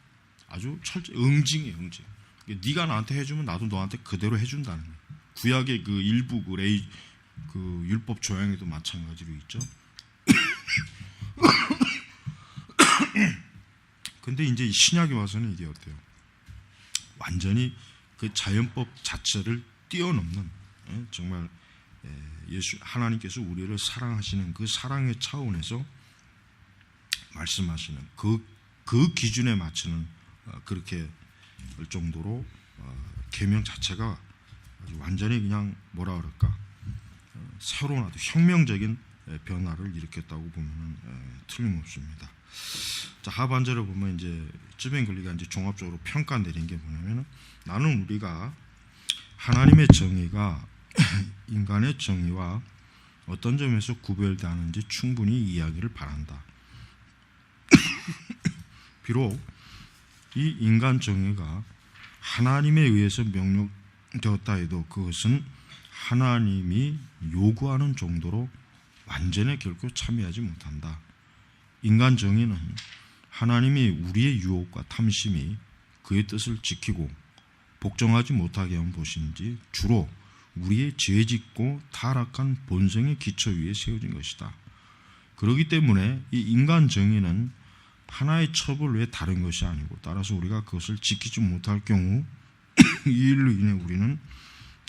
아주 응징이에요, 응징. 네가 나한테 해주면 나도 너한테 그대로 해준다는 거예요. 구약의 그 일부 그 율법 조항에도 마찬가지로 있죠. 근데 이제 신약에 와서는 이게 어때요? 완전히 그 자연법 자체를 뛰어넘는, 정말 하나님께서 우리를 사랑하시는 그 사랑의 차원에서 말씀하시는 그 기준에 맞추는 그렇게 할 정도로 계명 자체가 완전히 그냥 뭐라 그럴까, 새로운 아주 혁명적인 변화를 일으켰다고 보면 틀림없습니다. 자, 하반절에 보면 이제 쯔뱅글리가 이제 종합적으로 평가 내린 게 뭐냐면은, 나는 우리가 하나님의 정의가 인간의 정의와 어떤 점에서 구별되는지 충분히 이해하기를 바란다. 비록 이 인간 정의가 하나님에 의해서 명령되었다 해도 그것은 하나님이 요구하는 정도로 완전에 결코 참여하지 못한다. 인간 정의는 하나님이 우리의 유혹과 탐심이 그의 뜻을 지키고 복종하지 못하게 한 것인지 주로 우리의 죄짓고 타락한 본성의 기초 위에 세워진 것이다. 그렇기 때문에 이 인간 정의는 하나의 처벌 외에 다른 것이 아니고, 따라서 우리가 그것을 지키지 못할 경우 이 일로 인해 우리는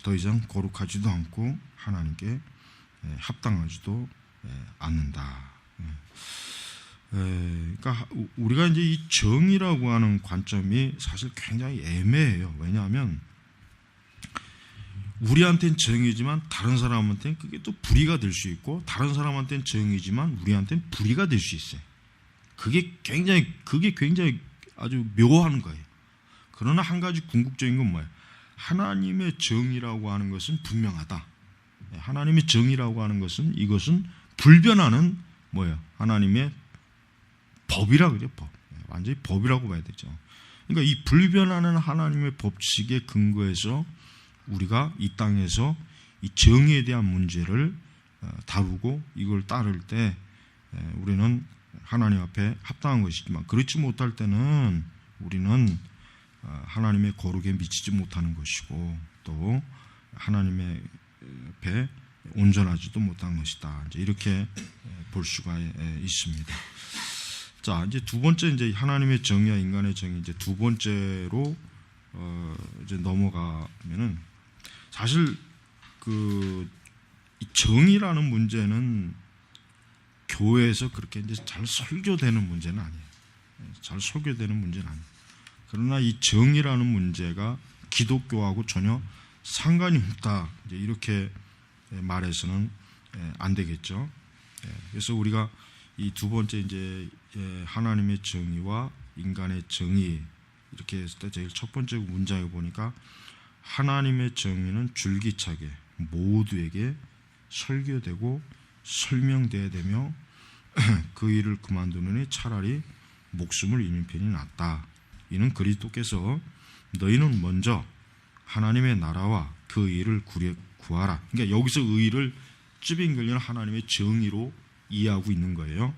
더 이상 거룩하지도 않고 하나님께 합당하지도 않는다. 그러니까 우리가 이제 이 정의라고 하는 관점이 사실 굉장히 애매해요. 왜냐하면 우리한테는 정의지만 다른 사람한테는 그게 또 불의가 될 수 있고, 다른 사람한테는 정의지만 우리한테는 불의가 될 수 있어요. 그게 굉장히 아주 묘한 거예요. 그러나 한 가지 궁극적인 건 뭐예요? 하나님의 정의라고 하는 것은 분명하다. 하나님의 정의라고 하는 것은, 이것은 불변하는 뭐예요? 하나님의 법이라 그래요. 법. 완전히 법이라고 봐야 되죠. 그러니까 이 불변하는 하나님의 법칙에 근거해서 우리가 이 땅에서 이 정의에 대한 문제를 다루고 이걸 따를 때 우리는 하나님 앞에 합당한 것이지만, 그렇지 못할 때는 우리는 하나님의 거룩에 미치지 못하는 것이고, 또 하나님의 앞에 온전하지도 못한 것이다. 이제 이렇게 볼 수가 있습니다. 자, 이제 두 번째, 이제 하나님의 정의와 인간의 정의, 이제 두 번째로 이제 넘어가면은, 사실 이 정의라는 문제는 교회에서 그렇게 이제 잘 설교되는 문제는 아니에요. 잘 설교되는 문제는 아니에요. 그러나 이 정의라는 문제가 기독교하고 전혀 상관이 없다. 이제 이렇게 말해서는 안 되겠죠. 그래서 우리가 이 두 번째 이제 하나님의 정의와 인간의 정의, 이렇게 했을 때 제일 첫 번째 문장에 보니까 하나님의 정의는 줄기차게 모두에게 설교되고 설명되어야 되며 그 일을 그만두느니 차라리 목숨을 잃는 편이 낫다. 이는 그리스도께서 너희는 먼저 하나님의 나라와 그 의를 구하라. 그러니까 여기서 의를 찌빙글리는 하나님의 정의로 이해하고 있는 거예요.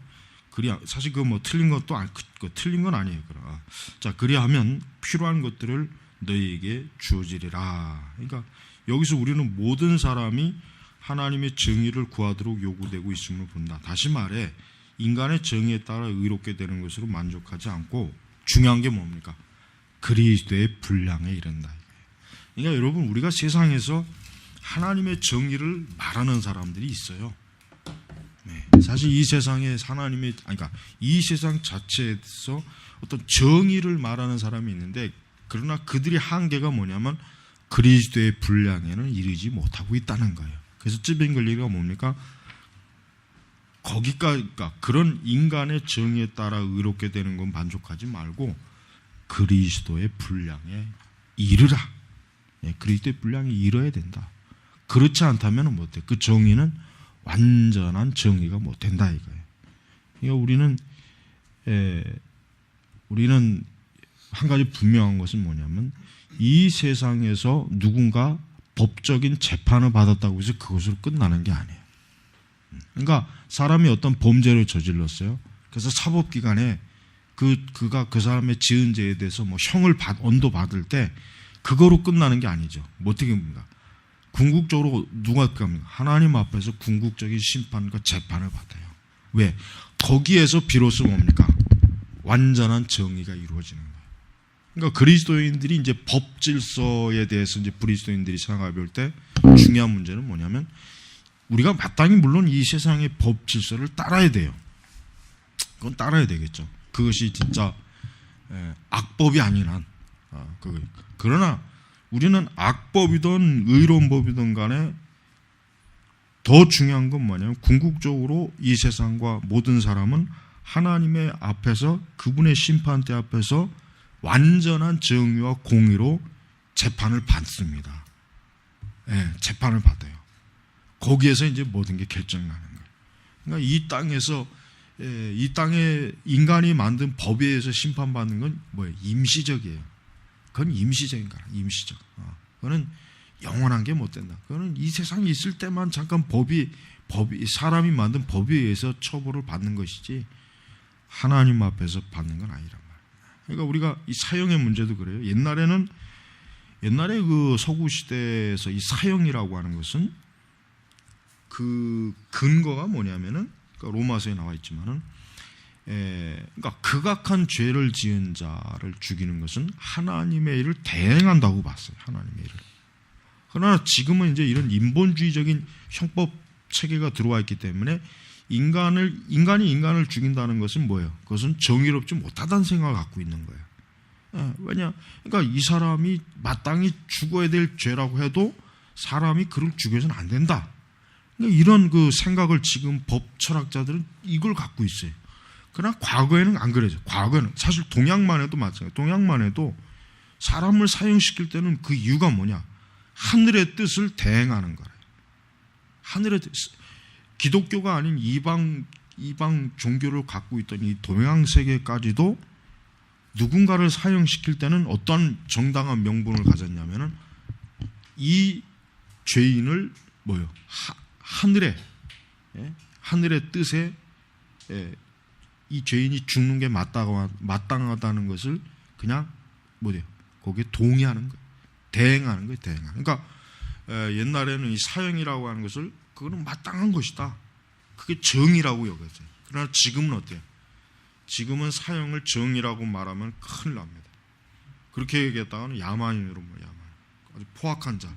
그래야 사실 그 뭐 틀린 것도 틀린 건 아니에요. 자, 그리하면 필요한 것들을 너희에게 주어지리라. 그러니까 여기서 우리는 모든 사람이 하나님의 정의를 구하도록 요구되고 있음을 본다. 다시 말해 인간의 정의에 따라 의롭게 되는 것으로 만족하지 않고 중요한 게 뭡니까? 그리스도의 분량에 이른다. 그러니까 여러분, 우리가 세상에서 하나님의 정의를 말하는 사람들이 있어요. 사실 이 세상에 그러니까 이 세상 자체에서 어떤 정의를 말하는 사람이 있는데, 그러나 그들의 한계가 뭐냐면 그리스도의 분량에는 이르지 못하고 있다는 거예요. 그래서 찌빙글리가 뭡니까? 거기까지, 그런 인간의 정의에 따라 의롭게 되는 건 만족하지 말고 그리스도의 분량에 이르라. 그리스도의 분량에 이르야 된다. 그렇지 않다면 못해. 그 정의는 완전한 정의가 못 된다 이거예요. 그러니까 우리는 한 가지 분명한 것은 뭐냐면, 이 세상에서 누군가 법적인 재판을 받았다고 해서 그것으로 끝나는 게 아니에요. 그러니까 사람이 어떤 범죄를 저질렀어요. 그래서 사법기관에 그가 그 사람의 지은 죄에 대해서 뭐 형을 언도받을 때 그거로 끝나는 게 아니죠. 뭐 어떻게 합니까? 궁극적으로 누가 갑니까? 하나님 앞에서 궁극적인 심판과 재판을 받아요. 왜? 거기에서 비로소 뭡니까? 완전한 정의가 이루어지는 거예요. 그러니까 그리스도인들이 이제 법 질서에 대해서 이제 그리스도인들이 생각해 볼 때 중요한 문제는 뭐냐면, 우리가 마땅히 물론 이 세상의 법 질서를 따라야 돼요. 그건 따라야 되겠죠. 그것이 진짜 악법이 아닌 한. 그러나 우리는 악법이든 의로운 법이든 간에 더 중요한 건 뭐냐면, 궁극적으로 이 세상과 모든 사람은 하나님의 앞에서, 그분의 심판대 앞에서 완전한 정의와 공의로 재판을 받습니다. 재판을 받아요. 거기에서 이제 모든 게 결정나는 거예요. 그러니까 이 땅에서, 이 땅에 인간이 만든 법에 의해서 심판받는 건 뭐예요? 임시적이에요. 그건 임시적인 거야. 임시적. 그거는 영원한 게 못 된다. 그거는 이 세상에 있을 때만 잠깐 사람이 만든 법에 의해서 처벌을 받는 것이지 하나님 앞에서 받는 건 아니란 말이에요. 그러니까 우리가 이 사형의 문제도 그래요. 옛날에는 옛날에 그 서구 시대에서 이 사형이라고 하는 것은 그 근거가 뭐냐면은, 그러니까 로마서에 나와 있지만은, 그러니까 극악한 죄를 지은 자를 죽이는 것은 하나님의 일을 대행한다고 봤어요. 하나님의 일을. 그러나 지금은 이제 이런 인본주의적인 형법 체계가 들어와 있기 때문에 인간이 인간을 죽인다는 것은 뭐예요? 그것은 정의롭지 못하다는 생각을 갖고 있는 거예요. 왜냐? 그러니까 이 사람이 마땅히 죽어야 될 죄라고 해도 사람이 그를 죽여서는 안 된다. 그러니까 이런 그 생각을 지금 법 철학자들은 이걸 갖고 있어요. 그러나 과거에는 안 그래죠. 과거에는 사실 동양만 해도 마찬가지예요. 동양만 해도 사람을 사형시킬 때는 그 이유가 뭐냐? 하늘의 뜻을 대행하는 거예요. 하늘의 뜻. 기독교가 아닌 이방 종교를 갖고 있던 이 동양 세계까지도 누군가를 사형시킬 때는 어떤 정당한 명분을 가졌냐면은 이 죄인을 뭐요? 하늘의 뜻에 이 죄인이 죽는 게 마땅하다는 것을 그냥 뭐예요? 거기에 동의하는 거예요. 대행하는 거예요. 대행하는. 그러니까 옛날에는 이 사형이라고 하는 것을 그거는 마땅한 것이다. 그게 정의라고 여겼어요. 그러나 지금은 어때요? 지금은 사형을 정의라고 말하면 큰일 납니다. 그렇게 얘기했다가는 야만인으로 야만. 아주 포악한 자.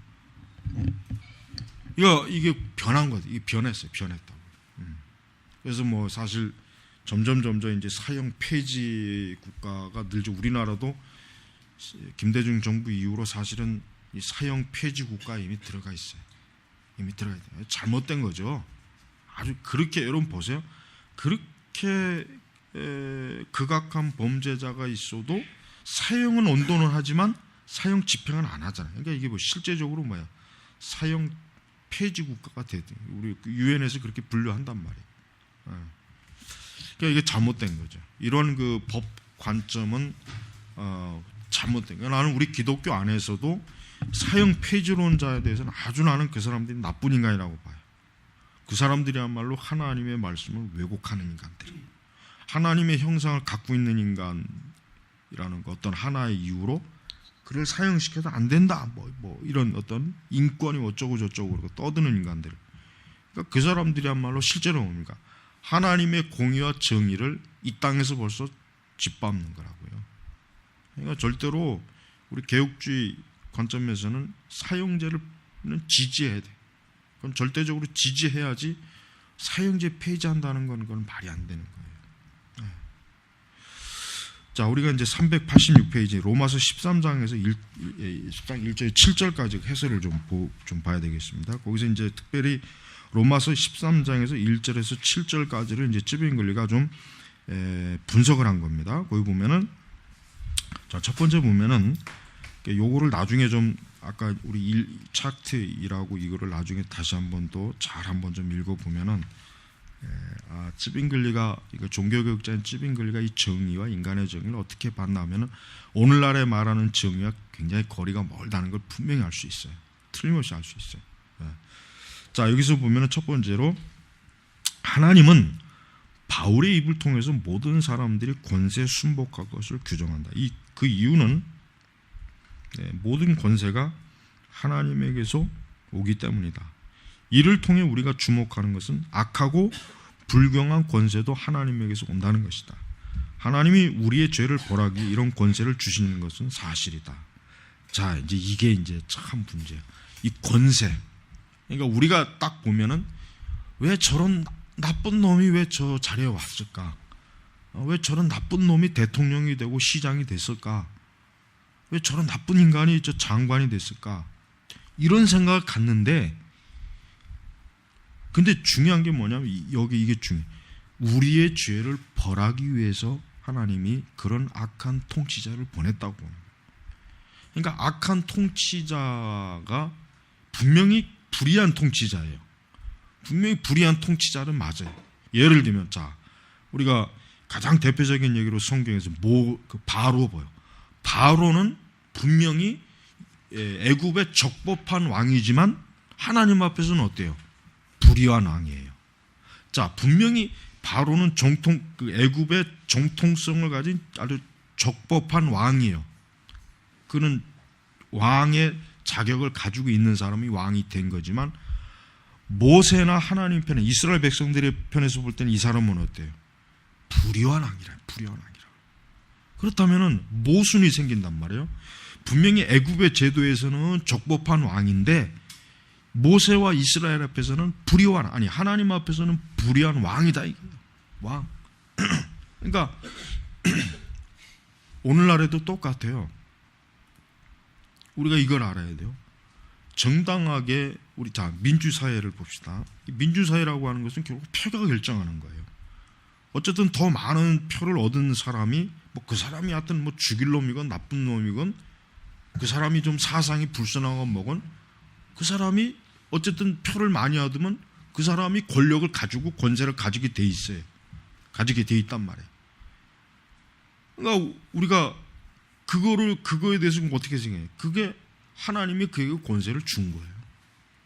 이게 변한 거죠. 이게 변했어요. 변했다고. 그래서 뭐 사실 점점 이제 사형 폐지 국가가 늘죠. 우리나라도 김대중 정부 이후로 사실은 이 사형 폐지 국가에 이미 들어가 있어요. 이미 들어가 있어요. 잘못된 거죠. 아주 그렇게 여러분 보세요. 그렇게 극악한 범죄자가 있어도 사형은 온도는 하지만 사형 집행은 안 하잖아요. 그러니까 이게 뭐 실제적으로 뭐야? 사형 폐지 국가가 됐대요. 우리 유엔에서 그렇게 분류한단 말이에요. 그러니까 이게 잘못된 거죠. 이런 그 법 관점은 잘못된 거예요. 나는 우리 기독교 안에서도 사형 폐지론자에 대해서는 아주 나는 그 사람들이 나쁜 인간이라고 봐요. 그 사람들이야말로 하나님의 말씀을 왜곡하는 인간들이에요. 하나님의 형상을 갖고 있는 인간이라는 거 어떤 하나의 이유로 그를 사형시켜도 안 된다. 뭐 이런 어떤 인권이 어쩌고 저쩌고 그러고 떠드는 인간들. 그러니까 그 사람들이야말로 실제로 뭡니까? 하나님의 공의와 정의를 이 땅에서 벌써 짓밟는 거라고요. 그러니까 절대로 우리 개혁주의 관점에서는 사형제를 지지해야 돼. 그건 절대적으로 지지해야지 사형제 폐지한다는 건 그건 말이 안 되는 거예요. 자, 우리가 이제 386페이지 로마서 13장에서 13장 1절 7절까지 해설을 좀 봐야 되겠습니다. 거기서 이제 특별히 로마서 13장에서 1절에서 7절까지를 이제 찌빙글리가 좀 분석을 한 겁니다. 거기 보면은 자, 첫 번째 보면은 요거를 나중에 좀 아까 우리 차트 2라고 이거를 나중에 다시 한번 또 잘 한번 좀 읽어 보면은 찌빙글리가 이거 종교교육자인 찌빙글리가 이 정의와 인간의 정의를 어떻게 봤나면은 오늘날에 말하는 정의와 굉장히 거리가 멀다는 걸 분명히 알 수 있어요. 틀림없이 알 수 있어요. 자, 여기서 보면은 첫 번째로 하나님은 바울의 입을 통해서 모든 사람들이 권세에 순복할 것을 규정한다. 그 이유는 모든 권세가 하나님에게서 오기 때문이다. 이를 통해 우리가 주목하는 것은 악하고 불경한 권세도 하나님에게서 온다는 것이다. 하나님이 우리의 죄를 벌하기 이런 권세를 주시는 것은 사실이다. 자, 이제 이게 이제 참 문제야. 이 권세. 그러니까 우리가 딱 보면은 왜 저런 나쁜 놈이 왜 저 자리에 왔을까? 왜 저런 나쁜 놈이 대통령이 되고 시장이 됐을까? 왜 저런 나쁜 인간이 저 장관이 됐을까? 이런 생각을 갖는데, 근데 중요한 게 뭐냐면 여기 이게 중요해. 우리의 죄를 벌하기 위해서 하나님이 그런 악한 통치자를 보냈다고. 그러니까 악한 통치자가 분명히 불의한 통치자예요. 분명히 불의한 통치자는 맞아요. 예를 들면 자, 우리가 가장 대표적인 얘기로 성경에서 그 바로. 바로는 분명히 애굽의 적법한 왕이지만 하나님 앞에서는 어때요? 불의한 왕이에요. 자, 분명히 바로는 그 애굽의 정통성을 가진 아주 적법한 왕이에요. 그는 왕의 자격을 가지고 있는 사람이 왕이 된 거지만 모세나 하나님 편에 이스라엘 백성들의 편에서 볼 때는 이 사람은 어때요? 불의한 왕이라. 그렇다면은 모순이 생긴단 말이에요. 분명히 애굽의 제도에서는 적법한 왕인데 모세와 이스라엘 앞에서는 불의한, 아니 하나님 앞에서는 불의한 왕이다 이거예요. 왕. 그러니까 오늘날에도 똑같아요. 우리가 이걸 알아야 돼요. 정당하게 우리 민주사회를 봅시다. 민주사회라고 하는 것은 결국 표가 결정하는 거예요. 어쨌든 더 많은 표를 얻은 사람이 그 사람이 하여튼 죽일 놈이건 나쁜 놈이건 그 사람이 좀 사상이 불순하건 뭐건 그 사람이 어쨌든 표를 많이 얻으면 그 사람이 권력을 가지고 권세를 가지게 돼 있어요. 가지게 돼 있단 말이에요. 그러니까 우리가 그거에 대해서 어떻게 생각해요? 그게 하나님이 그에게 권세를 준 거예요.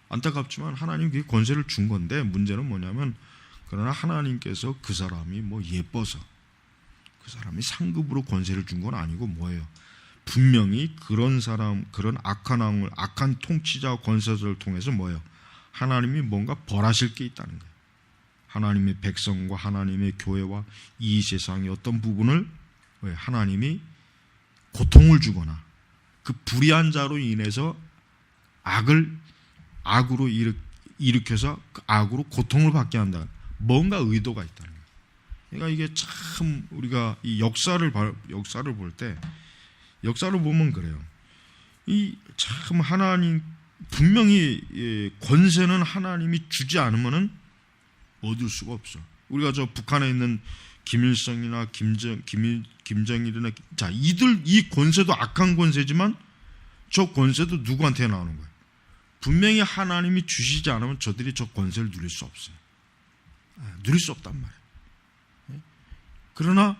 안타깝지만 하나님이 그에게 권세를 준 건데 문제는 뭐냐면 그러나 하나님께서 그 사람이 예뻐서 그 사람이 상급으로 권세를 준 건 아니고 뭐예요? 분명히 그런 사람, 그런 악한 왕을, 악한 통치자 권세자를 통해서 뭐예요? 하나님이 뭔가 벌하실 게 있다는 거예요. 하나님의 백성과 하나님의 교회와 이 세상의 어떤 부분을 하나님이 고통을 주거나 그 불의한 자로 인해서 악으로 일으켜서 그 악으로 고통을 받게 한다. 뭔가 의도가 있다는 거예요. 그러니까 이게 참 우리가 이 역사를 볼 때 역사를 보면 그래요. 이 참 하나님 분명히 권세는 하나님이 주지 않으면은 얻을 수가 없어. 우리가 저 북한에 있는 김일성이나 김정일이나 이들 이 권세도 악한 권세지만 저 권세도 누구한테 나오는 거예요? 분명히 하나님이 주시지 않으면 저들이 저 권세를 누릴 수 없어요. 누릴 수 없단 말이에요. 그러나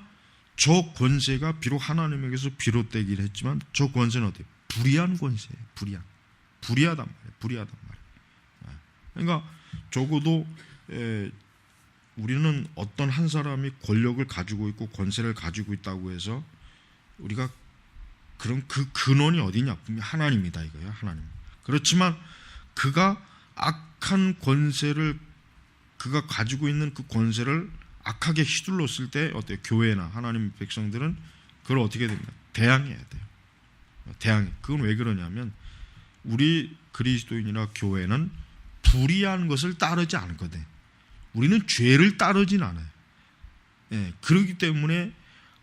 저 권세가 비록 하나님에게서 비롯되긴 했지만 저 권세는 어때요? 불의한 권세예요. 불의하단 말이에요. 그러니까 적어도 우리는 어떤 한 사람이 권력을 가지고 있고 권세를 가지고 있다고 해서 우리가 그럼 그 근원이 어디냐? 분명히 하나님이다 이거예요. 하나님. 그렇지만 그가 악한 권세를 그가 가지고 있는 그 권세를 악하게 휘둘렀을 때 어때요? 교회나 하나님 백성들은 그걸 어떻게 됩니까? 대항해야 돼요. 그건 왜 그러냐면 우리 그리스도인이나 교회는 불의한 것을 따르지 않거든. 우리는 죄를 따르진 않아요. 그렇기 때문에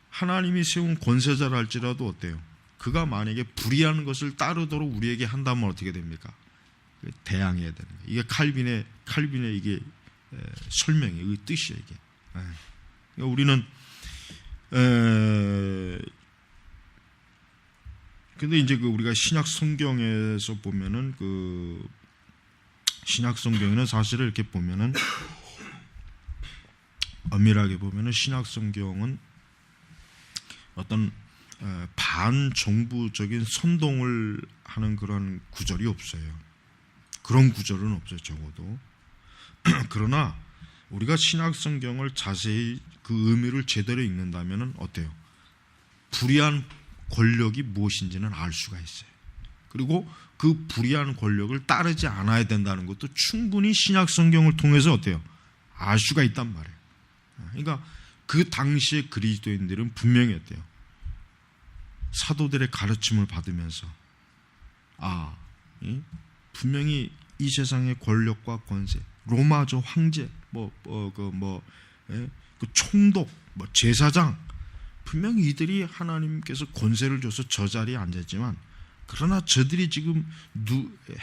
하나님이 세운 권세자라 할지라도 어때요? 그가 만약에 불의한 것을 따르도록 우리에게 한다면 어떻게 됩니까? 대항해야 되는 거예요. 이게 칼빈의 이게 설명이에요. 이 뜻이에요. 이게. 그러니까 우리는 근데 이제 우리가 신약 성경에서 보면은 신약 성경에는 사실을 이렇게 보면은 엄밀하게 보면은 신약 성경은 어떤 반정부적인 선동을 하는 그런 구절이 없어요. 그런 구절은 없어요. 적어도. 그러나 우리가 신약 성경을 자세히 그 의미를 제대로 읽는다면은 어때요? 불의한 권력이 무엇인지는 알 수가 있어요. 그리고 그 불의한 권력을 따르지 않아야 된다는 것도 충분히 신약 성경을 통해서 어때요? 알 수가 있단 말이에요. 그러니까 그 당시에 그리스도인들은 분명히 어때요? 사도들의 가르침을 받으면서 분명히 이 세상의 권력과 권세, 로마저 황제, 그 총독, 제사장, 분명히 이들이 하나님께서 권세를 줘서 저 자리에 앉았지만, 그러나 저들이 지금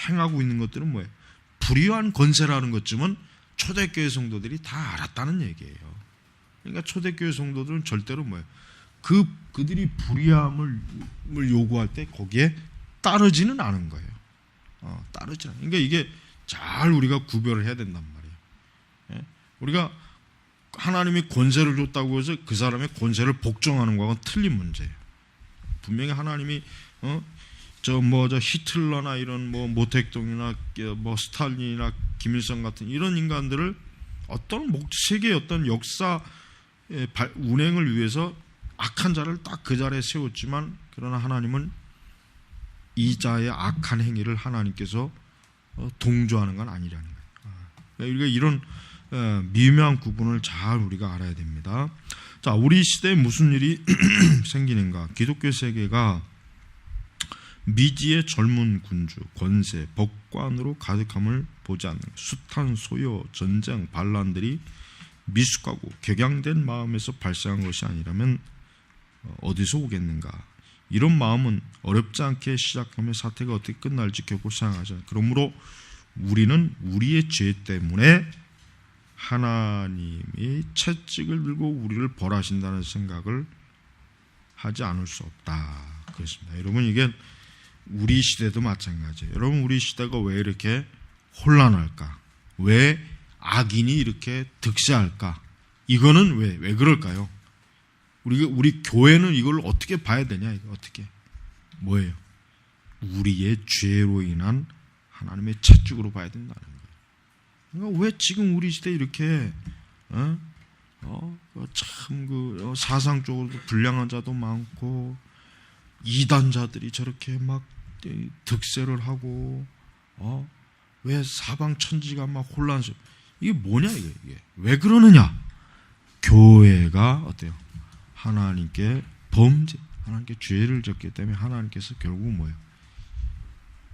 행하고 있는 것들은 뭐예요? 불의한 권세라는 것쯤은 초대교회 성도들이 다 알았다는 얘기예요. 그러니까 초대교회 성도들은 절대로 뭐예요? 그들이 불의함을 요구할 때 거기에 따르지는 않은 거예요. 따르지 않아요. 그러니까 이게 잘 우리가 구별을 해야 된단 말이에요. 우리가 하나님이 권세를 줬다고 해서 그 사람의 권세를 복종하는 거하고는 틀린 문제예요. 분명히 하나님이 저 히틀러나 이런 모택동이나 스탈린이나 김일성 같은 이런 인간들을 어떤 세계의 어떤 역사 운행을 위해서 악한 자를 딱 그 자리에 세웠지만, 그러나 하나님은 이자의 악한 행위를 하나님께서 동조하는 건 아니라는 거예요. 그러니까 이런 미묘한 구분을 잘 우리가 알아야 됩니다. 자, 우리 시대에 무슨 일이 생기는가? 기독교 세계가 미지의 젊은 군주, 권세, 법관으로 가득함을 보지 않는 숱한 소요, 전쟁, 반란들이 미숙하고 격양된 마음에서 발생한 것이 아니라면 어디서 오겠는가? 이런 마음은 어렵지 않게 시작하면 사태가 어떻게 끝날지 결코 생각하지 않아요. 그러므로 우리는 우리의 죄 때문에 하나님이 채찍을 들고 우리를 벌하신다는 생각을 하지 않을 수 없다. 그렇습니다. 여러분, 이게 우리 시대도 마찬가지예요. 여러분, 우리 시대가 왜 이렇게 혼란할까? 왜 악인이 이렇게 득세할까? 이거는 왜 그럴까요? 우리 교회는 이걸 어떻게 봐야 되냐? 이거 어떻게? 뭐예요? 우리의 죄로 인한 하나님의 채찍으로 봐야 된다는 거예요. 그러니까 왜 지금 우리 시대에 이렇게 사상적으로 불량한 자도 많고 이단자들이 저렇게 막 득세를 하고 왜 사방 천지가 막 혼란스러워? 이게 뭐냐 이게 왜 그러느냐? 교회가 어때요? 하나님께 범죄, 하나님께 죄를 졌기 때문에 하나님께서 결국 뭐예요?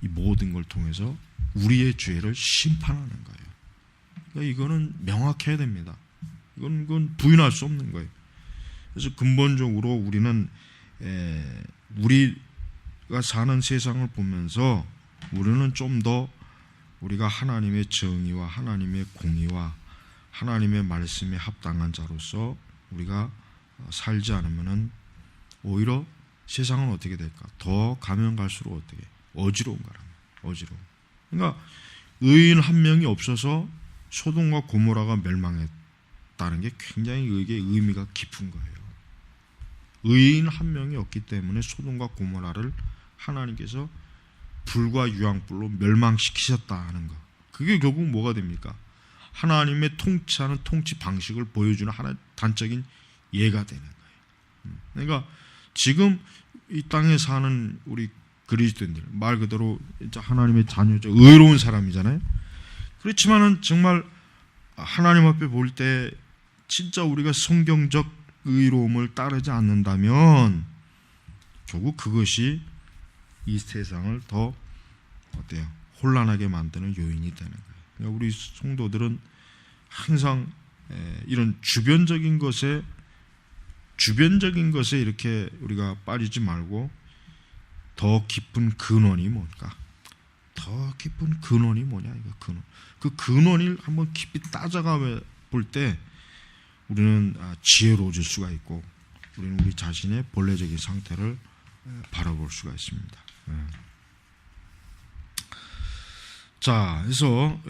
이 모든 걸 통해서 우리의 죄를 심판하는 거예요. 그러니까 이거는 명확해야 됩니다. 이건 부인할 수 없는 거예요. 그래서 근본적으로 우리는 우리가 사는 세상을 보면서 우리는 좀 더 우리가 하나님의 정의와 하나님의 공의와 하나님의 말씀에 합당한 자로서 우리가 살지 않으면은 오히려 세상은 어떻게 될까? 더 가면 갈수록 어떻게? 어지러운 거랍니다. 어지러워. 그러니까 의인 한 명이 없어서 소돔과 고모라가 멸망했다는 게 굉장히 이게 의미가 깊은 거예요. 의인 한 명이 없기 때문에 소돔과 고모라를 하나님께서 불과 유황불로 멸망시키셨다는 거. 그게 결국 뭐가 됩니까? 하나님의 통치하는 통치 방식을 보여주는 하나 단적인 예가 되는 거예요. 그러니까 지금 이 땅에 사는 우리 그리스도인들, 말 그대로 하나님의 자녀죠. 의로운 사람이잖아요. 그렇지만은 정말 하나님 앞에 볼 때 진짜 우리가 성경적 의로움을 따르지 않는다면 결국 그것이 이 세상을 더 어때요? 혼란하게 만드는 요인이 되는 거예요. 그러니까 우리 성도들은 항상 이런 주변적인 것에 이렇게 우리가 빠지지 말고 더 깊은 근원이 뭘까? 더 깊은 근원이 뭐냐? 이거 근원. 그 근원을 한번 깊이 따져가 볼 때 우리는 지혜로워질 수가 있고 우리는 우리 자신의 본래적인 상태를 바라볼 수가 있습니다. 자, 그래서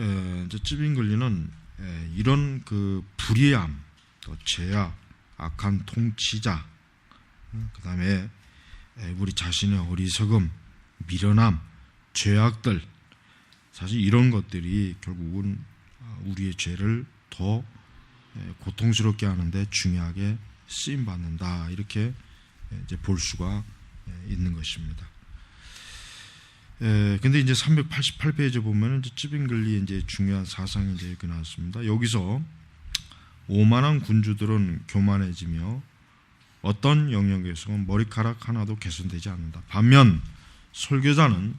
이제 찌빙글리는 이런 그 불의함, 또 죄악, 악한 통치자, 그 다음에 우리 자신의 어리석음, 미련함, 죄악들, 사실 이런 것들이 결국은 우리의 죄를 더 고통스럽게 하는데 중요하게 쓰임 받는다, 이렇게 이제 볼 수가 있는 것입니다. 근데 이제 388페이지 보면은 찌빙글리 이제 중요한 사상이 이제 이렇게 나왔습니다. 여기서 오만한 군주들은 교만해지며 어떤 영역에서는 머리카락 하나도 개선되지 않는다. 반면 설교자는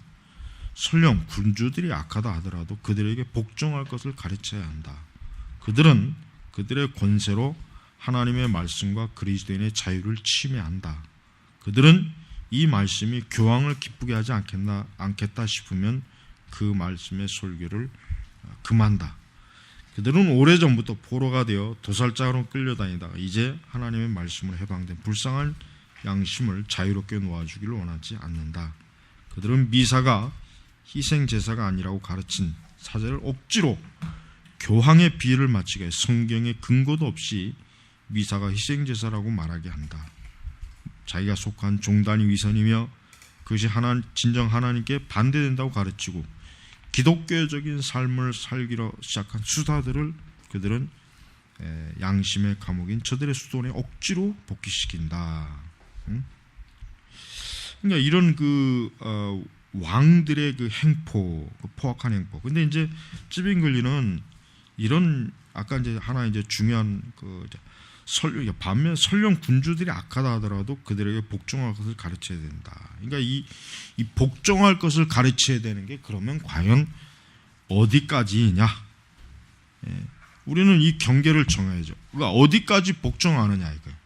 설령 군주들이 악하다 하더라도 그들에게 복종할 것을 가르쳐야 한다. 그들은 그들의 권세로 하나님의 말씀과 그리스도인의 자유를 침해한다. 그들은 이 말씀이 교황을 기쁘게 하지 않겠다 싶으면 그 말씀의 설교를 금한다. 그들은 오래전부터 포로가 되어 도살장으로 끌려다니다가 이제 하나님의 말씀으로 해방된 불쌍한 양심을 자유롭게 놓아주기를 원하지 않는다. 그들은 미사가 희생제사가 아니라고 가르친 사제를 억지로 교황의 비를 맞추게 성경에 근거도 없이 미사가 희생제사라고 말하게 한다. 자기가 속한 종단이 위선이며 그것이 진정 하나님께 반대된다고 가르치고 기독교적인 삶을 살기로 시작한 수사들을 그들은 양심의 감옥인 저들의 수도원에 억지로 복귀시킨다. 그러니까 이런 왕들의 그 행포, 그 포악한 행포. 근데 이제 찌빙글리는 이런 아까 이제 하나 이제 중요한 그 반면 설령 군주들이 악하다 하더라도 그들에게 복종할 것을 가르쳐야 된다. 그러니까 이 복종할 것을 가르쳐야 되는 게 그러면 과연 어디까지냐? 예. 우리는 이 경계를 정해야죠. 그러니까 어디까지 복종하느냐 이거예요.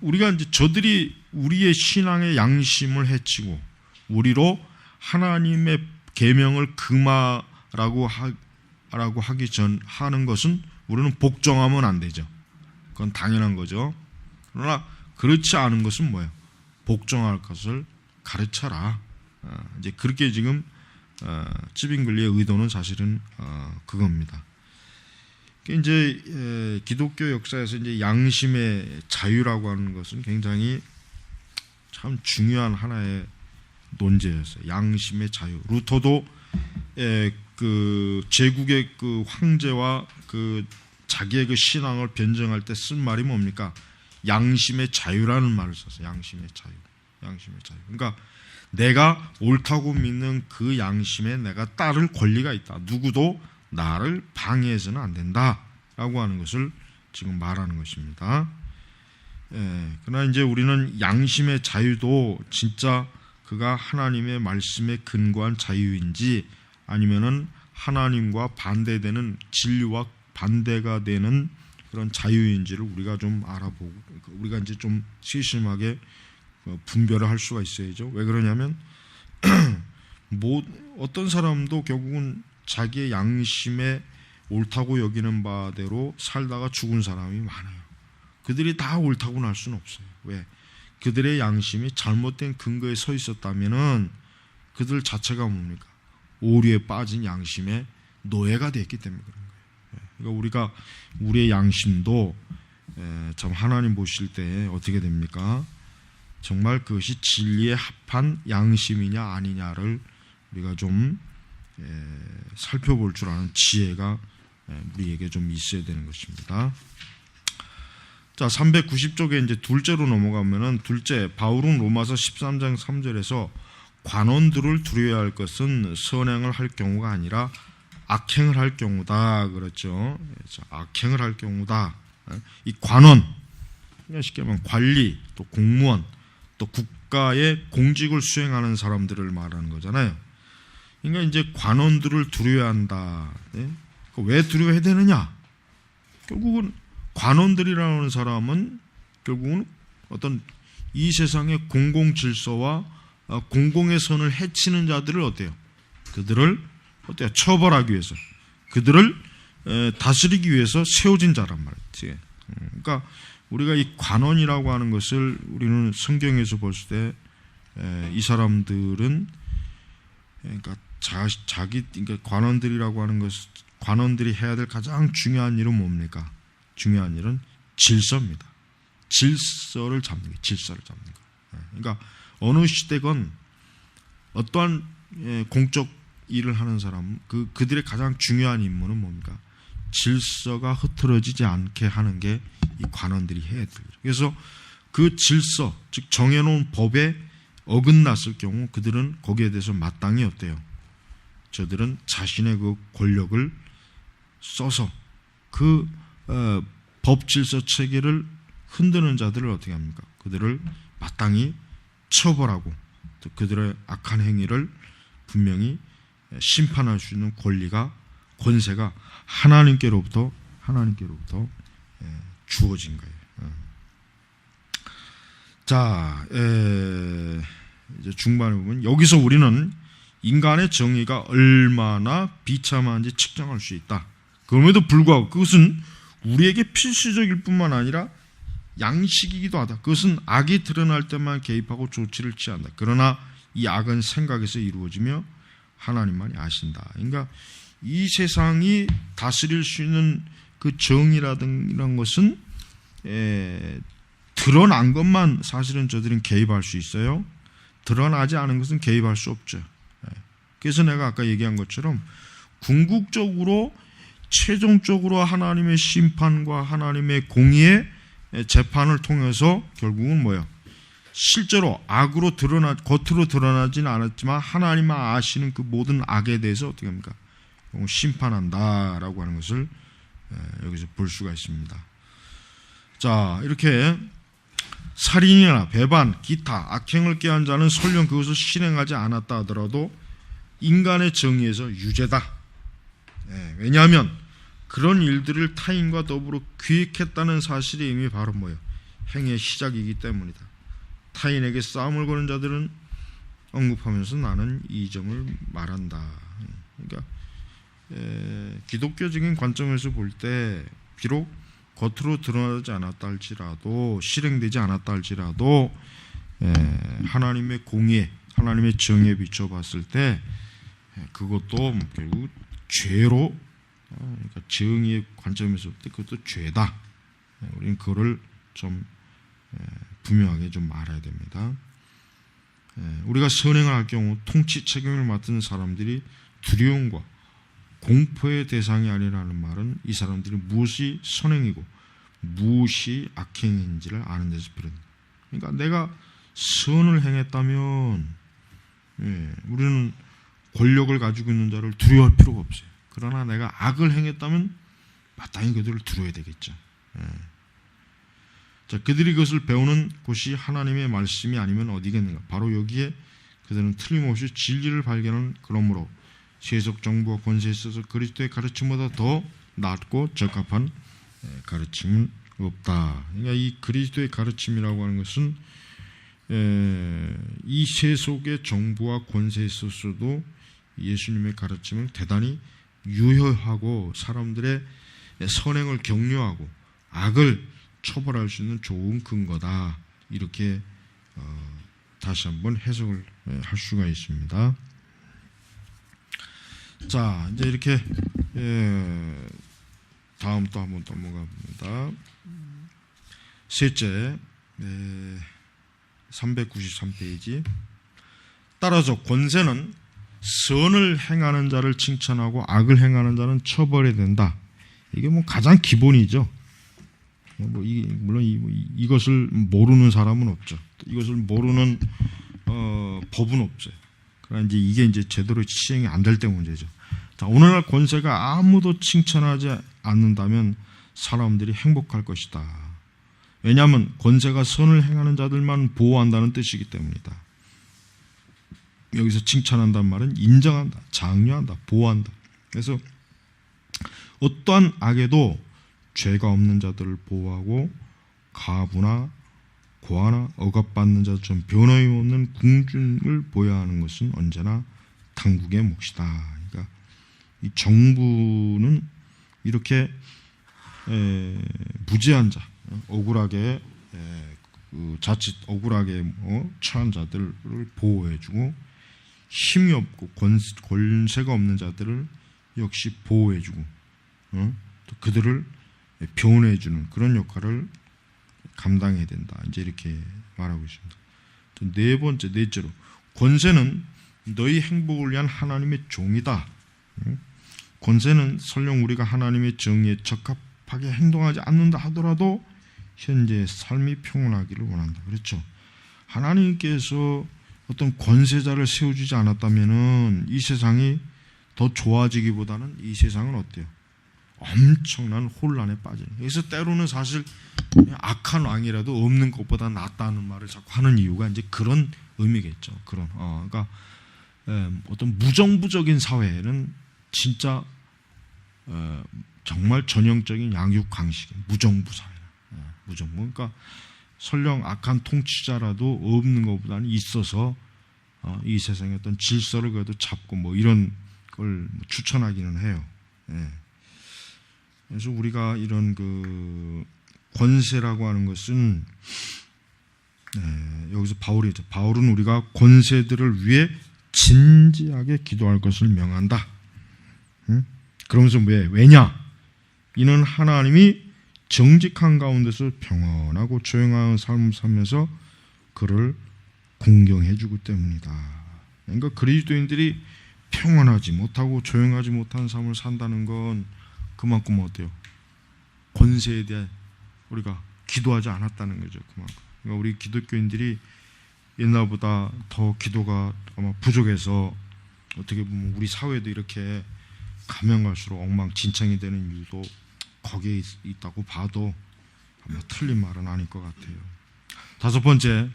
우리가 이제 저들이 우리의 신앙의 양심을 해치고 우리로 하나님의 계명을 금하라고 하기 전 하는 것은 우리는 복종하면 안 되죠. 그건 당연한 거죠. 그러나 그렇지 않은 것은 뭐예요? 복종할 것을 가르쳐라. 이제 그렇게 지금 찌빙글리의 의도는 사실은 그겁니다. 이제 기독교 역사에서 이제 양심의 자유라고 하는 것은 굉장히 참 중요한 하나의 논제였어요. 양심의 자유. 루터도 그 제국의 그 황제와 그 자기의 그 신앙을 변증할 때 쓴 말이 뭡니까? 양심의 자유라는 말을 썼어요. 양심의 자유. 양심의 자유. 그러니까 내가 옳다고 믿는 그 양심에 내가 따를 권리가 있다. 누구도 나를 방해해서는 안 된다라고 하는 것을 지금 말하는 것입니다. 그러나 이제 우리는 양심의 자유도 진짜 그가 하나님의 말씀에 근거한 자유인지 아니면은 하나님과 반대되는 진리와 반대가 되는 그런 자유인지를 우리가 좀 알아보고 우리가 이제 좀 세심하게 분별을 할 수가 있어야죠. 왜 그러냐면 어떤 사람도 결국은 자기의 양심에 옳다고 여기는 바대로 살다가 죽은 사람이 많아요. 그들이 다 옳다고는 할 수는 없어요. 왜? 그들의 양심이 잘못된 근거에 서 있었다면은 그들 자체가 뭡니까? 오류에 빠진 양심의 노예가 됐기 때문에 그런 거예요. 그러니까 우리가 우리의 양심도 참 하나님 보실 때 어떻게 됩니까? 정말 그것이 진리에 합한 양심이냐 아니냐를 우리가 좀 살펴볼 줄 아는 지혜가 우리에게 좀 있어야 되는 것입니다. 자, 390쪽에 이제 둘째로 넘어가면은 둘째, 바울은 로마서 13장 3절에서 관원들을 두려워야 할 것은 선행을 할 경우가 아니라 악행을 할 경우다 그렇죠. 악행을 할 경우다. 이 관원, 쉽게 말하면 관리, 또 공무원, 또 국가의 공직을 수행하는 사람들을 말하는 거잖아요. 그러니까 이제 관원들을 두려워한다. 왜 두려워해야 되느냐? 결국은 관원들이라는 사람은 결국은 어떤 이 세상의 공공 질서와 공공의 선을 해치는 자들을 어때요? 그들을 어때요? 처벌하기 위해서, 그들을 다스리기 위해서 세워진 자란 말이지. 그러니까 우리가 이 관원이라고 하는 것을 우리는 성경에서 봤을 때 이 사람들은 그러니까 그러니까 관원들이라고 하는 것, 관원들이 해야 될 가장 중요한 일은 뭡니까? 중요한 일은 질서입니다. 질서를 잡는 거예요. 질서를 잡는 거예요. 그러니까 어느 시대건 어떠한 공적 일을 하는 사람, 그들의 가장 중요한 임무는 뭡니까? 질서가 흐트러지지 않게 하는 게 이 관원들이 해야 돼요. 그래서 그 질서, 즉 정해놓은 법에 어긋났을 경우 그들은 거기에 대해서 마땅히 어때요? 저들은 자신의 그 권력을 써서 그 법 질서 체계를 흔드는 자들을 어떻게 합니까? 그들을 마땅히 처벌하고 또 그들의 악한 행위를 분명히 심판할 수 있는 권세가 하나님께로부터 주어진 거예요. 자, 이제 중반에 보면 여기서 우리는 인간의 정의가 얼마나 비참한지 측정할 수 있다. 그럼에도 불구하고 그것은 우리에게 필수적일 뿐만 아니라 양식이기도 하다. 그것은 악이 드러날 때만 개입하고 조치를 취한다. 그러나 이 악은 생각에서 이루어지며 하나님만이 아신다. 그러니까 이 세상이 다스릴 수 있는 그 정의라든가 이런 것은 드러난 것만 사실은 저들은 개입할 수 있어요. 드러나지 않은 것은 개입할 수 없죠. 그래서 내가 아까 얘기한 것처럼 궁극적으로 최종적으로 하나님의 심판과 하나님의 공의의 재판을 통해서 결국은 뭐예요? 실제로 악으로 겉으로 드러나지는 않았지만 하나님만 아시는 그 모든 악에 대해서 어떻게 합니까? 심판한다라고 하는 것을 여기서 볼 수가 있습니다. 자, 이렇게 살인이나 배반, 기타 악행을 꾀한 자는 설령 그것을 실행하지 않았다 하더라도 인간의 정의에서 유죄다. 왜냐하면 그런 일들을 타인과 더불어 기획했다는 사실이 이미 바로 뭐예요? 행위의 시작이기 때문이다. 타인에게 싸움을 거는 자들은 언급하면서 나는 이 점을 말한다. 그러니까 기독교적인 관점에서 볼 때 비록 겉으로 드러나지 않았다 할지라도 실행되지 않았다 할지라도 하나님의 공의에 하나님의 정의에 비춰봤을 때 그것도 결국 죄로 그러니까 정의의 관점에서 볼 때 그것도 죄다. 우리는 그거를 좀 분명하게 좀 알아야 됩니다. 우리가 선행을 할 경우 통치 책임을 맡은 사람들이 두려움과 공포의 대상이 아니라는 말은 이 사람들이 무엇이 선행이고 무엇이 악행인지를 아는 데서 비롯된다. 그러니까 내가 선을 행했다면 우리는 권력을 가지고 있는 자를 두려워할 필요가 없어요. 그러나 내가 악을 행했다면 마땅히 그들을 두려워야 되겠죠. 자, 그들이 그것을 배우는 곳이 하나님의 말씀이 아니면 어디겠는가? 바로 여기에 그들은 틀림없이 진리를 발견하는, 그러므로 세속 정부와 권세에 있어서 그리스도의 가르침보다 더 낫고 적합한 가르침은 없다. 그러니까 이 그리스도의 가르침이라고 하는 것은 이 세속의 정부와 권세에 있어서도 예수님의 가르침을 대단히 유효하고 사람들의 선행을 격려하고 악을 처벌할 수 있는 좋은 근거다. 이렇게 다시 한번 해석을 할 수가 있습니다. 자, 이제 이렇게 다음 또 한번 넘어가 봅니다. 셋째, 393페이지. 따라서 권세는 선을 행하는 자를 칭찬하고 악을 행하는 자는 처벌해야 된다. 이게 뭐 가장 기본이죠. 물론 이것을 모르는 사람은 없죠. 이것을 모르는 법은 없어요. 그러나 이제 이게 이제 제대로 시행이 안 될 때 문제죠. 자, 오늘날 권세가 아무도 칭찬하지 않는다면 사람들이 행복할 것이다. 왜냐하면 권세가 선을 행하는 자들만 보호한다는 뜻이기 때문이다. 여기서 칭찬한다는 말은 인정한다, 장려한다, 보호한다. 그래서 어떠한 악에도 죄가 없는 자들을 보호하고 가부나 고아나 억압받는 자처럼 변함없는 궁중을 보여야 하는 것은 언제나 당국의 몫이다. 그러니까 이 정부는 이렇게 무죄한 자, 억울하게 자칫 억울하게 처한 자들을 보호해주고 힘이 없고 권세가 없는 자들을 역시 보호해주고 또 그들을 변호해주는 그런 역할을 감당해야 된다. 이제 이렇게 말하고 있습니다. 넷째로 권세는 너희 행복을 위한 하나님의 종이다. 권세는 설령 우리가 하나님의 정의에 적합하게 행동하지 않는다 하더라도 현재의 삶이 평온하기를 원한다. 그렇죠? 하나님께서 어떤 권세자를 세워주지 않았다면은 이 세상이 더 좋아지기보다는 이 세상은 어때요? 엄청난 혼란에 빠지는. 그래서 때로는 사실 악한 왕이라도 없는 것보다 낫다는 말을 자꾸 하는 이유가 이제 그런 의미겠죠. 그런 그러니까 어떤 무정부적인 사회는 진짜 정말 전형적인 양육 강식, 무정부 사회. 무정부. 그러니까 설령 악한 통치자라도 없는 것보다는 있어서 이 세상의 어떤 질서를 그래도 잡고 뭐 이런 걸 추천하기는 해요. 그래서 우리가 이런 그 권세라고 하는 것은 여기서 바울은 우리가 권세들을 위해 진지하게 기도할 것을 명한다. 그러면서 왜냐? 이는 하나님이 정직한 가운데서 평온하고 조용한 삶을 살면서 그를 공경해주기 때문이다. 그러니까 그리스도인들이 평온하지 못하고 조용하지 못한 삶을 산다는 건 그만큼 어때요? 권세에 대해 우리가 기도하지 않았다는 거죠. 그만큼. 그러니까 우리 기독교인들이 옛날보다 더 기도가 아마 부족해서 어떻게 보면 우리 사회도 이렇게 가면 갈수록 엉망진창이 되는 이유도 거기에 있다고 봐도 아마 틀린 말은 아닐 것 같아요. 다섯 번째,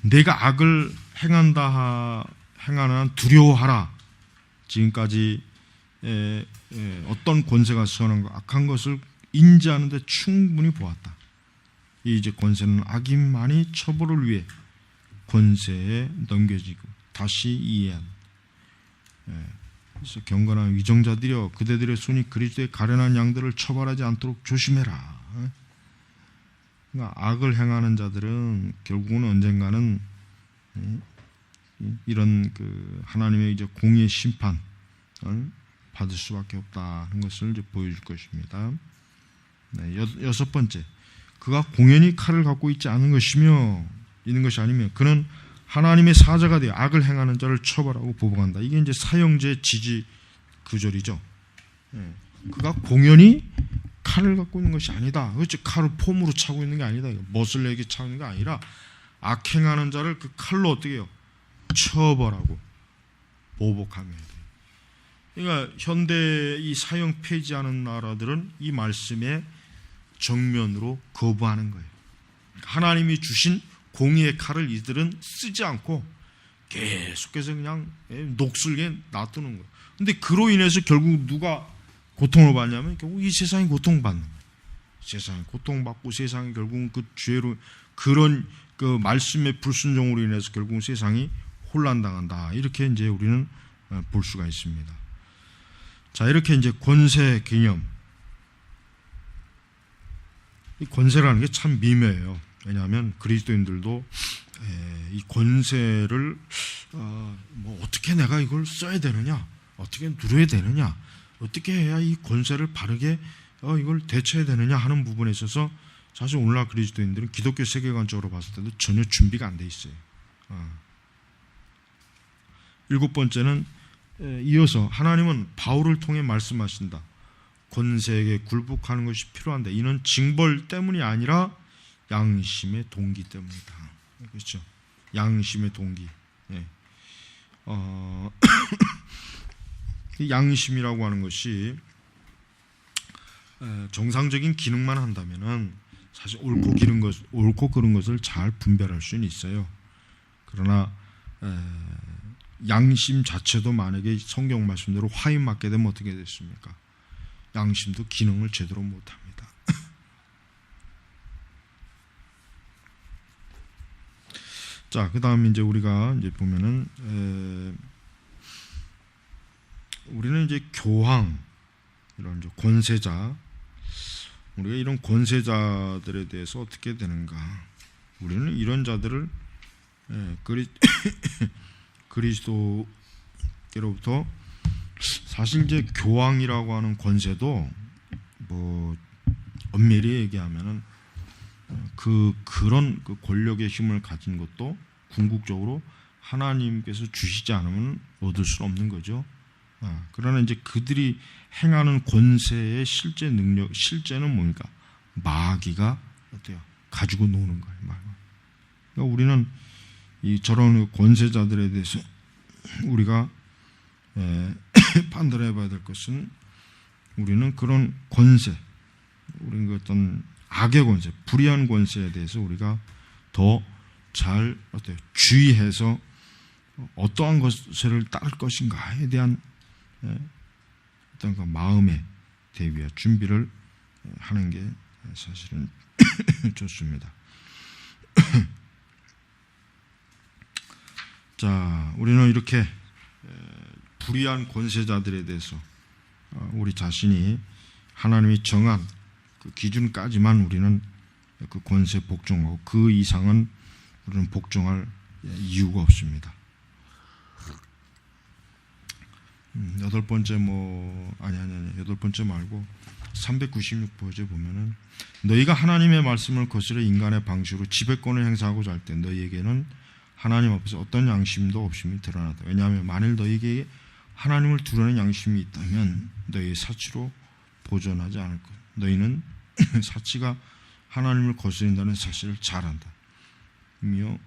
내가 악을 행하는 한 두려워하라. 지금까지 어떤 권세가 선한 것, 악한 것을 인지하는데 충분히 보았다. 이제 권세는 악인만이 처벌을 위해 권세에 넘겨지고 다시 이해한. 그래서 경건한 위정자들이여, 그대들의 손이 그리스도의 가련한 양들을 처벌하지 않도록 조심해라. 그러니까 악을 행하는 자들은 결국은 언젠가는 이런 그 하나님의 이제 공의의 심판을 받을 수밖에 없다는 것을 이제 보여줄 것입니다. 여섯 번째, 그가 공연히 칼을 갖고 있지 않은 것이며 있는 것이 아니면 그는 하나님의 사자가 되어 악을 행하는 자를 처벌하고 보복한다. 이게 이제 사형제 지지 구절이죠. 그가 공연히 칼을 갖고 있는 것이 아니다. 그렇지, 칼을 폼으로 차고 있는 게 아니다. 멋을 내게 차고 있는 게 아니라 악행하는 자를 그 칼로 어떻게 해요? 처벌하고 보복하며 해야 돼요. 그러니까 현대 이 사형 폐지하는 나라들은 이 말씀에 정면으로 거부하는 거예요. 하나님이 주신 공의의 칼을 이들은 쓰지 않고 계속해서 그냥 녹슬게 놔두는 거예요. 근데 그로 인해서 결국 누가 고통을 받냐면 결국 이 세상이 고통받는 거예요. 세상이 고통받고 세상이 결국은 그 죄로 그런 그 말씀의 불순종으로 인해서 결국은 세상이 혼란당한다. 이렇게 이제 우리는 볼 수가 있습니다. 자, 이렇게 이제 권세 개념. 이 권세라는 게 참 미묘해요. 왜냐하면 그리스도인들도 이 권세를 뭐 어떻게 내가 이걸 써야 되느냐, 어떻게 누려야 되느냐, 어떻게 해야 이 권세를 바르게 이걸 대처해야 되느냐 하는 부분에 있어서 사실 오늘날 그리스도인들은 기독교 세계관적으로 봤을 때도 전혀 준비가 안 돼 있어요. 일곱 번째는 이어서 하나님은 바울을 통해 말씀하신다. 권세에게 굴복하는 것이 필요한데 이는 징벌 때문이 아니라 양심의 동기 때문이다. 그렇죠? 양심의 동기. 양심이라고 하는 것이 정상적인 기능만 한다면은 사실 옳고 그른 것을 잘 분별할 수는 있어요. 그러나 양심 자체도 만약에 성경 말씀대로 화인 맞게 되면 어떻게 됐습니까? 양심도 기능을 제대로 못합니다. 자, 그 다음 이제 우리가 이제 보면은 우리는 이제 교황, 이런 이제 권세자, 우리가 이런 권세자들에 대해서 어떻게 되는가? 우리는 이런 자들을 그리스도께로부터 사실 이제 교황이라고 하는 권세도 뭐 엄밀히 얘기하면은 그런 그 권력의 힘을 가진 것도 궁극적으로 하나님께서 주시지 않으면 얻을 수는 없는 거죠. 그러나 이제 그들이 행하는 권세의 실제 능력, 실제는 뭡니까? 마귀가 어때요? 가지고 노는 거예요. 그러니까 우리는 이 저런 권세자들에 대해서 우리가 판단해 봐야 될 것은 우리는 그런 권세, 우리는 그 어떤 악의 권세, 불의한 권세에 대해서 우리가 더 잘 주의해서 어떠한 것을 따를 것인가에 대한 어떤 그 마음의 대비와 준비를 하는 게 사실은 좋습니다. 자, 우리는 이렇게 불의한 권세자들에 대해서 우리 자신이 하나님이 정한 그 기준까지만 우리는 그 권세 복종하고 그 이상은 우리는 복종할 이유가 없습니다. 여덟 번째 여덟 번째 말고 396페이지에 보면은 너희가 하나님의 말씀을 거스려 인간의 방식으로 지배권을 행사하고자 할 때 너희에게는 하나님 앞에서 어떤 양심도 없음이 드러나다. 왜냐하면 만일 너희에게 하나님을 두려는 양심이 있다면 너희의 사치로 보존하지 않을 것. 너희는 사치가 하나님을 거스린다는 사실을 잘 안다. 이며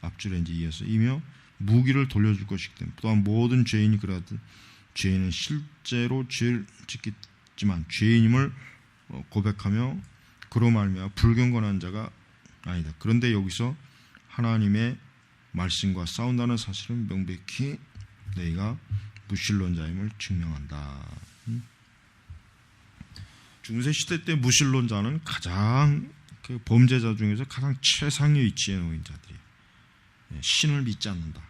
앞줄에 이제 이어서 이며 무기를 돌려줄 것이기 때문에 또한 모든 죄인이 그러하듯 죄인은 실제로 죄를 짓겠지만 죄인임을 고백하며 그로 말미암아 불경건한 자가 아니다. 그런데 여기서 하나님의 말씀과 싸운다는 사실은 명백히 너희가 무신론자임을 증명한다. 중세 시대 때 무신론자는 가장 그 범죄자 중에서 가장 최상의 위치에 놓인 자들이에요. 신을 믿지 않는다.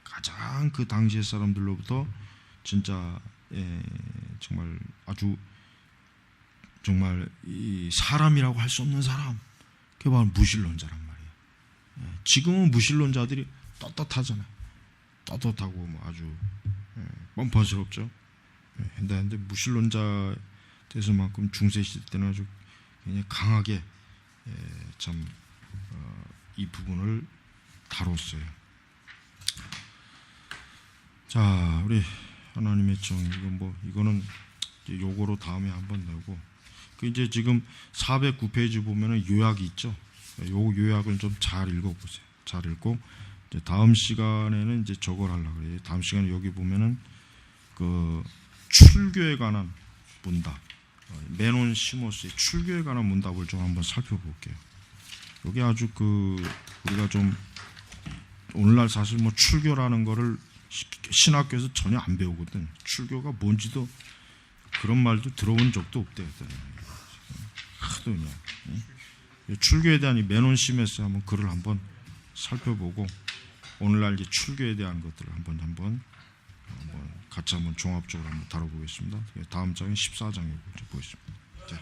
가장 그 당시의 사람들로부터 진짜 정말 아주 정말 이 사람이라고 할 수 없는 사람, 그게 바로 무신론자란 말이에요. 지금은 무신론자들이 떳떳하잖아요. 떳떳하고 뭐 아주 뻔뻔스럽죠. 근데 무신론자 대해서만큼 중세 시대 때는 아주 굉장히 강하게 참 이 부분을 다뤘어요. 자, 우리 하나님의 정 이거는 이제 요거로 다음에 한번 내고 그 이제 지금 409페이지 보면은 요약이 있죠. 요 요약을 좀 잘 읽어보세요. 잘 읽고 이제 다음 시간에는 이제 저걸 하려고 그래요. 다음 시간에 여기 보면은 그 출교에 관한 문답, 메논 시모스의 출교에 관한 문답을 좀 한번 살펴볼게요. 여기 아주 그 우리가 좀 오늘날 사실 뭐 출교라는 거를 신학교에서 전혀 안 배우거든. 출교가 뭔지도 그런 말도 들어본 적도 없대요. 하도 그냥 출교에 대한 이 메논 시메스 한번 글을 한번 살펴보고 오늘날 이제 출교에 대한 것들을 한번 같이 한번 종합적으로 한번 다뤄보겠습니다. 다음 장은 14장이고 보겠습니다. 자.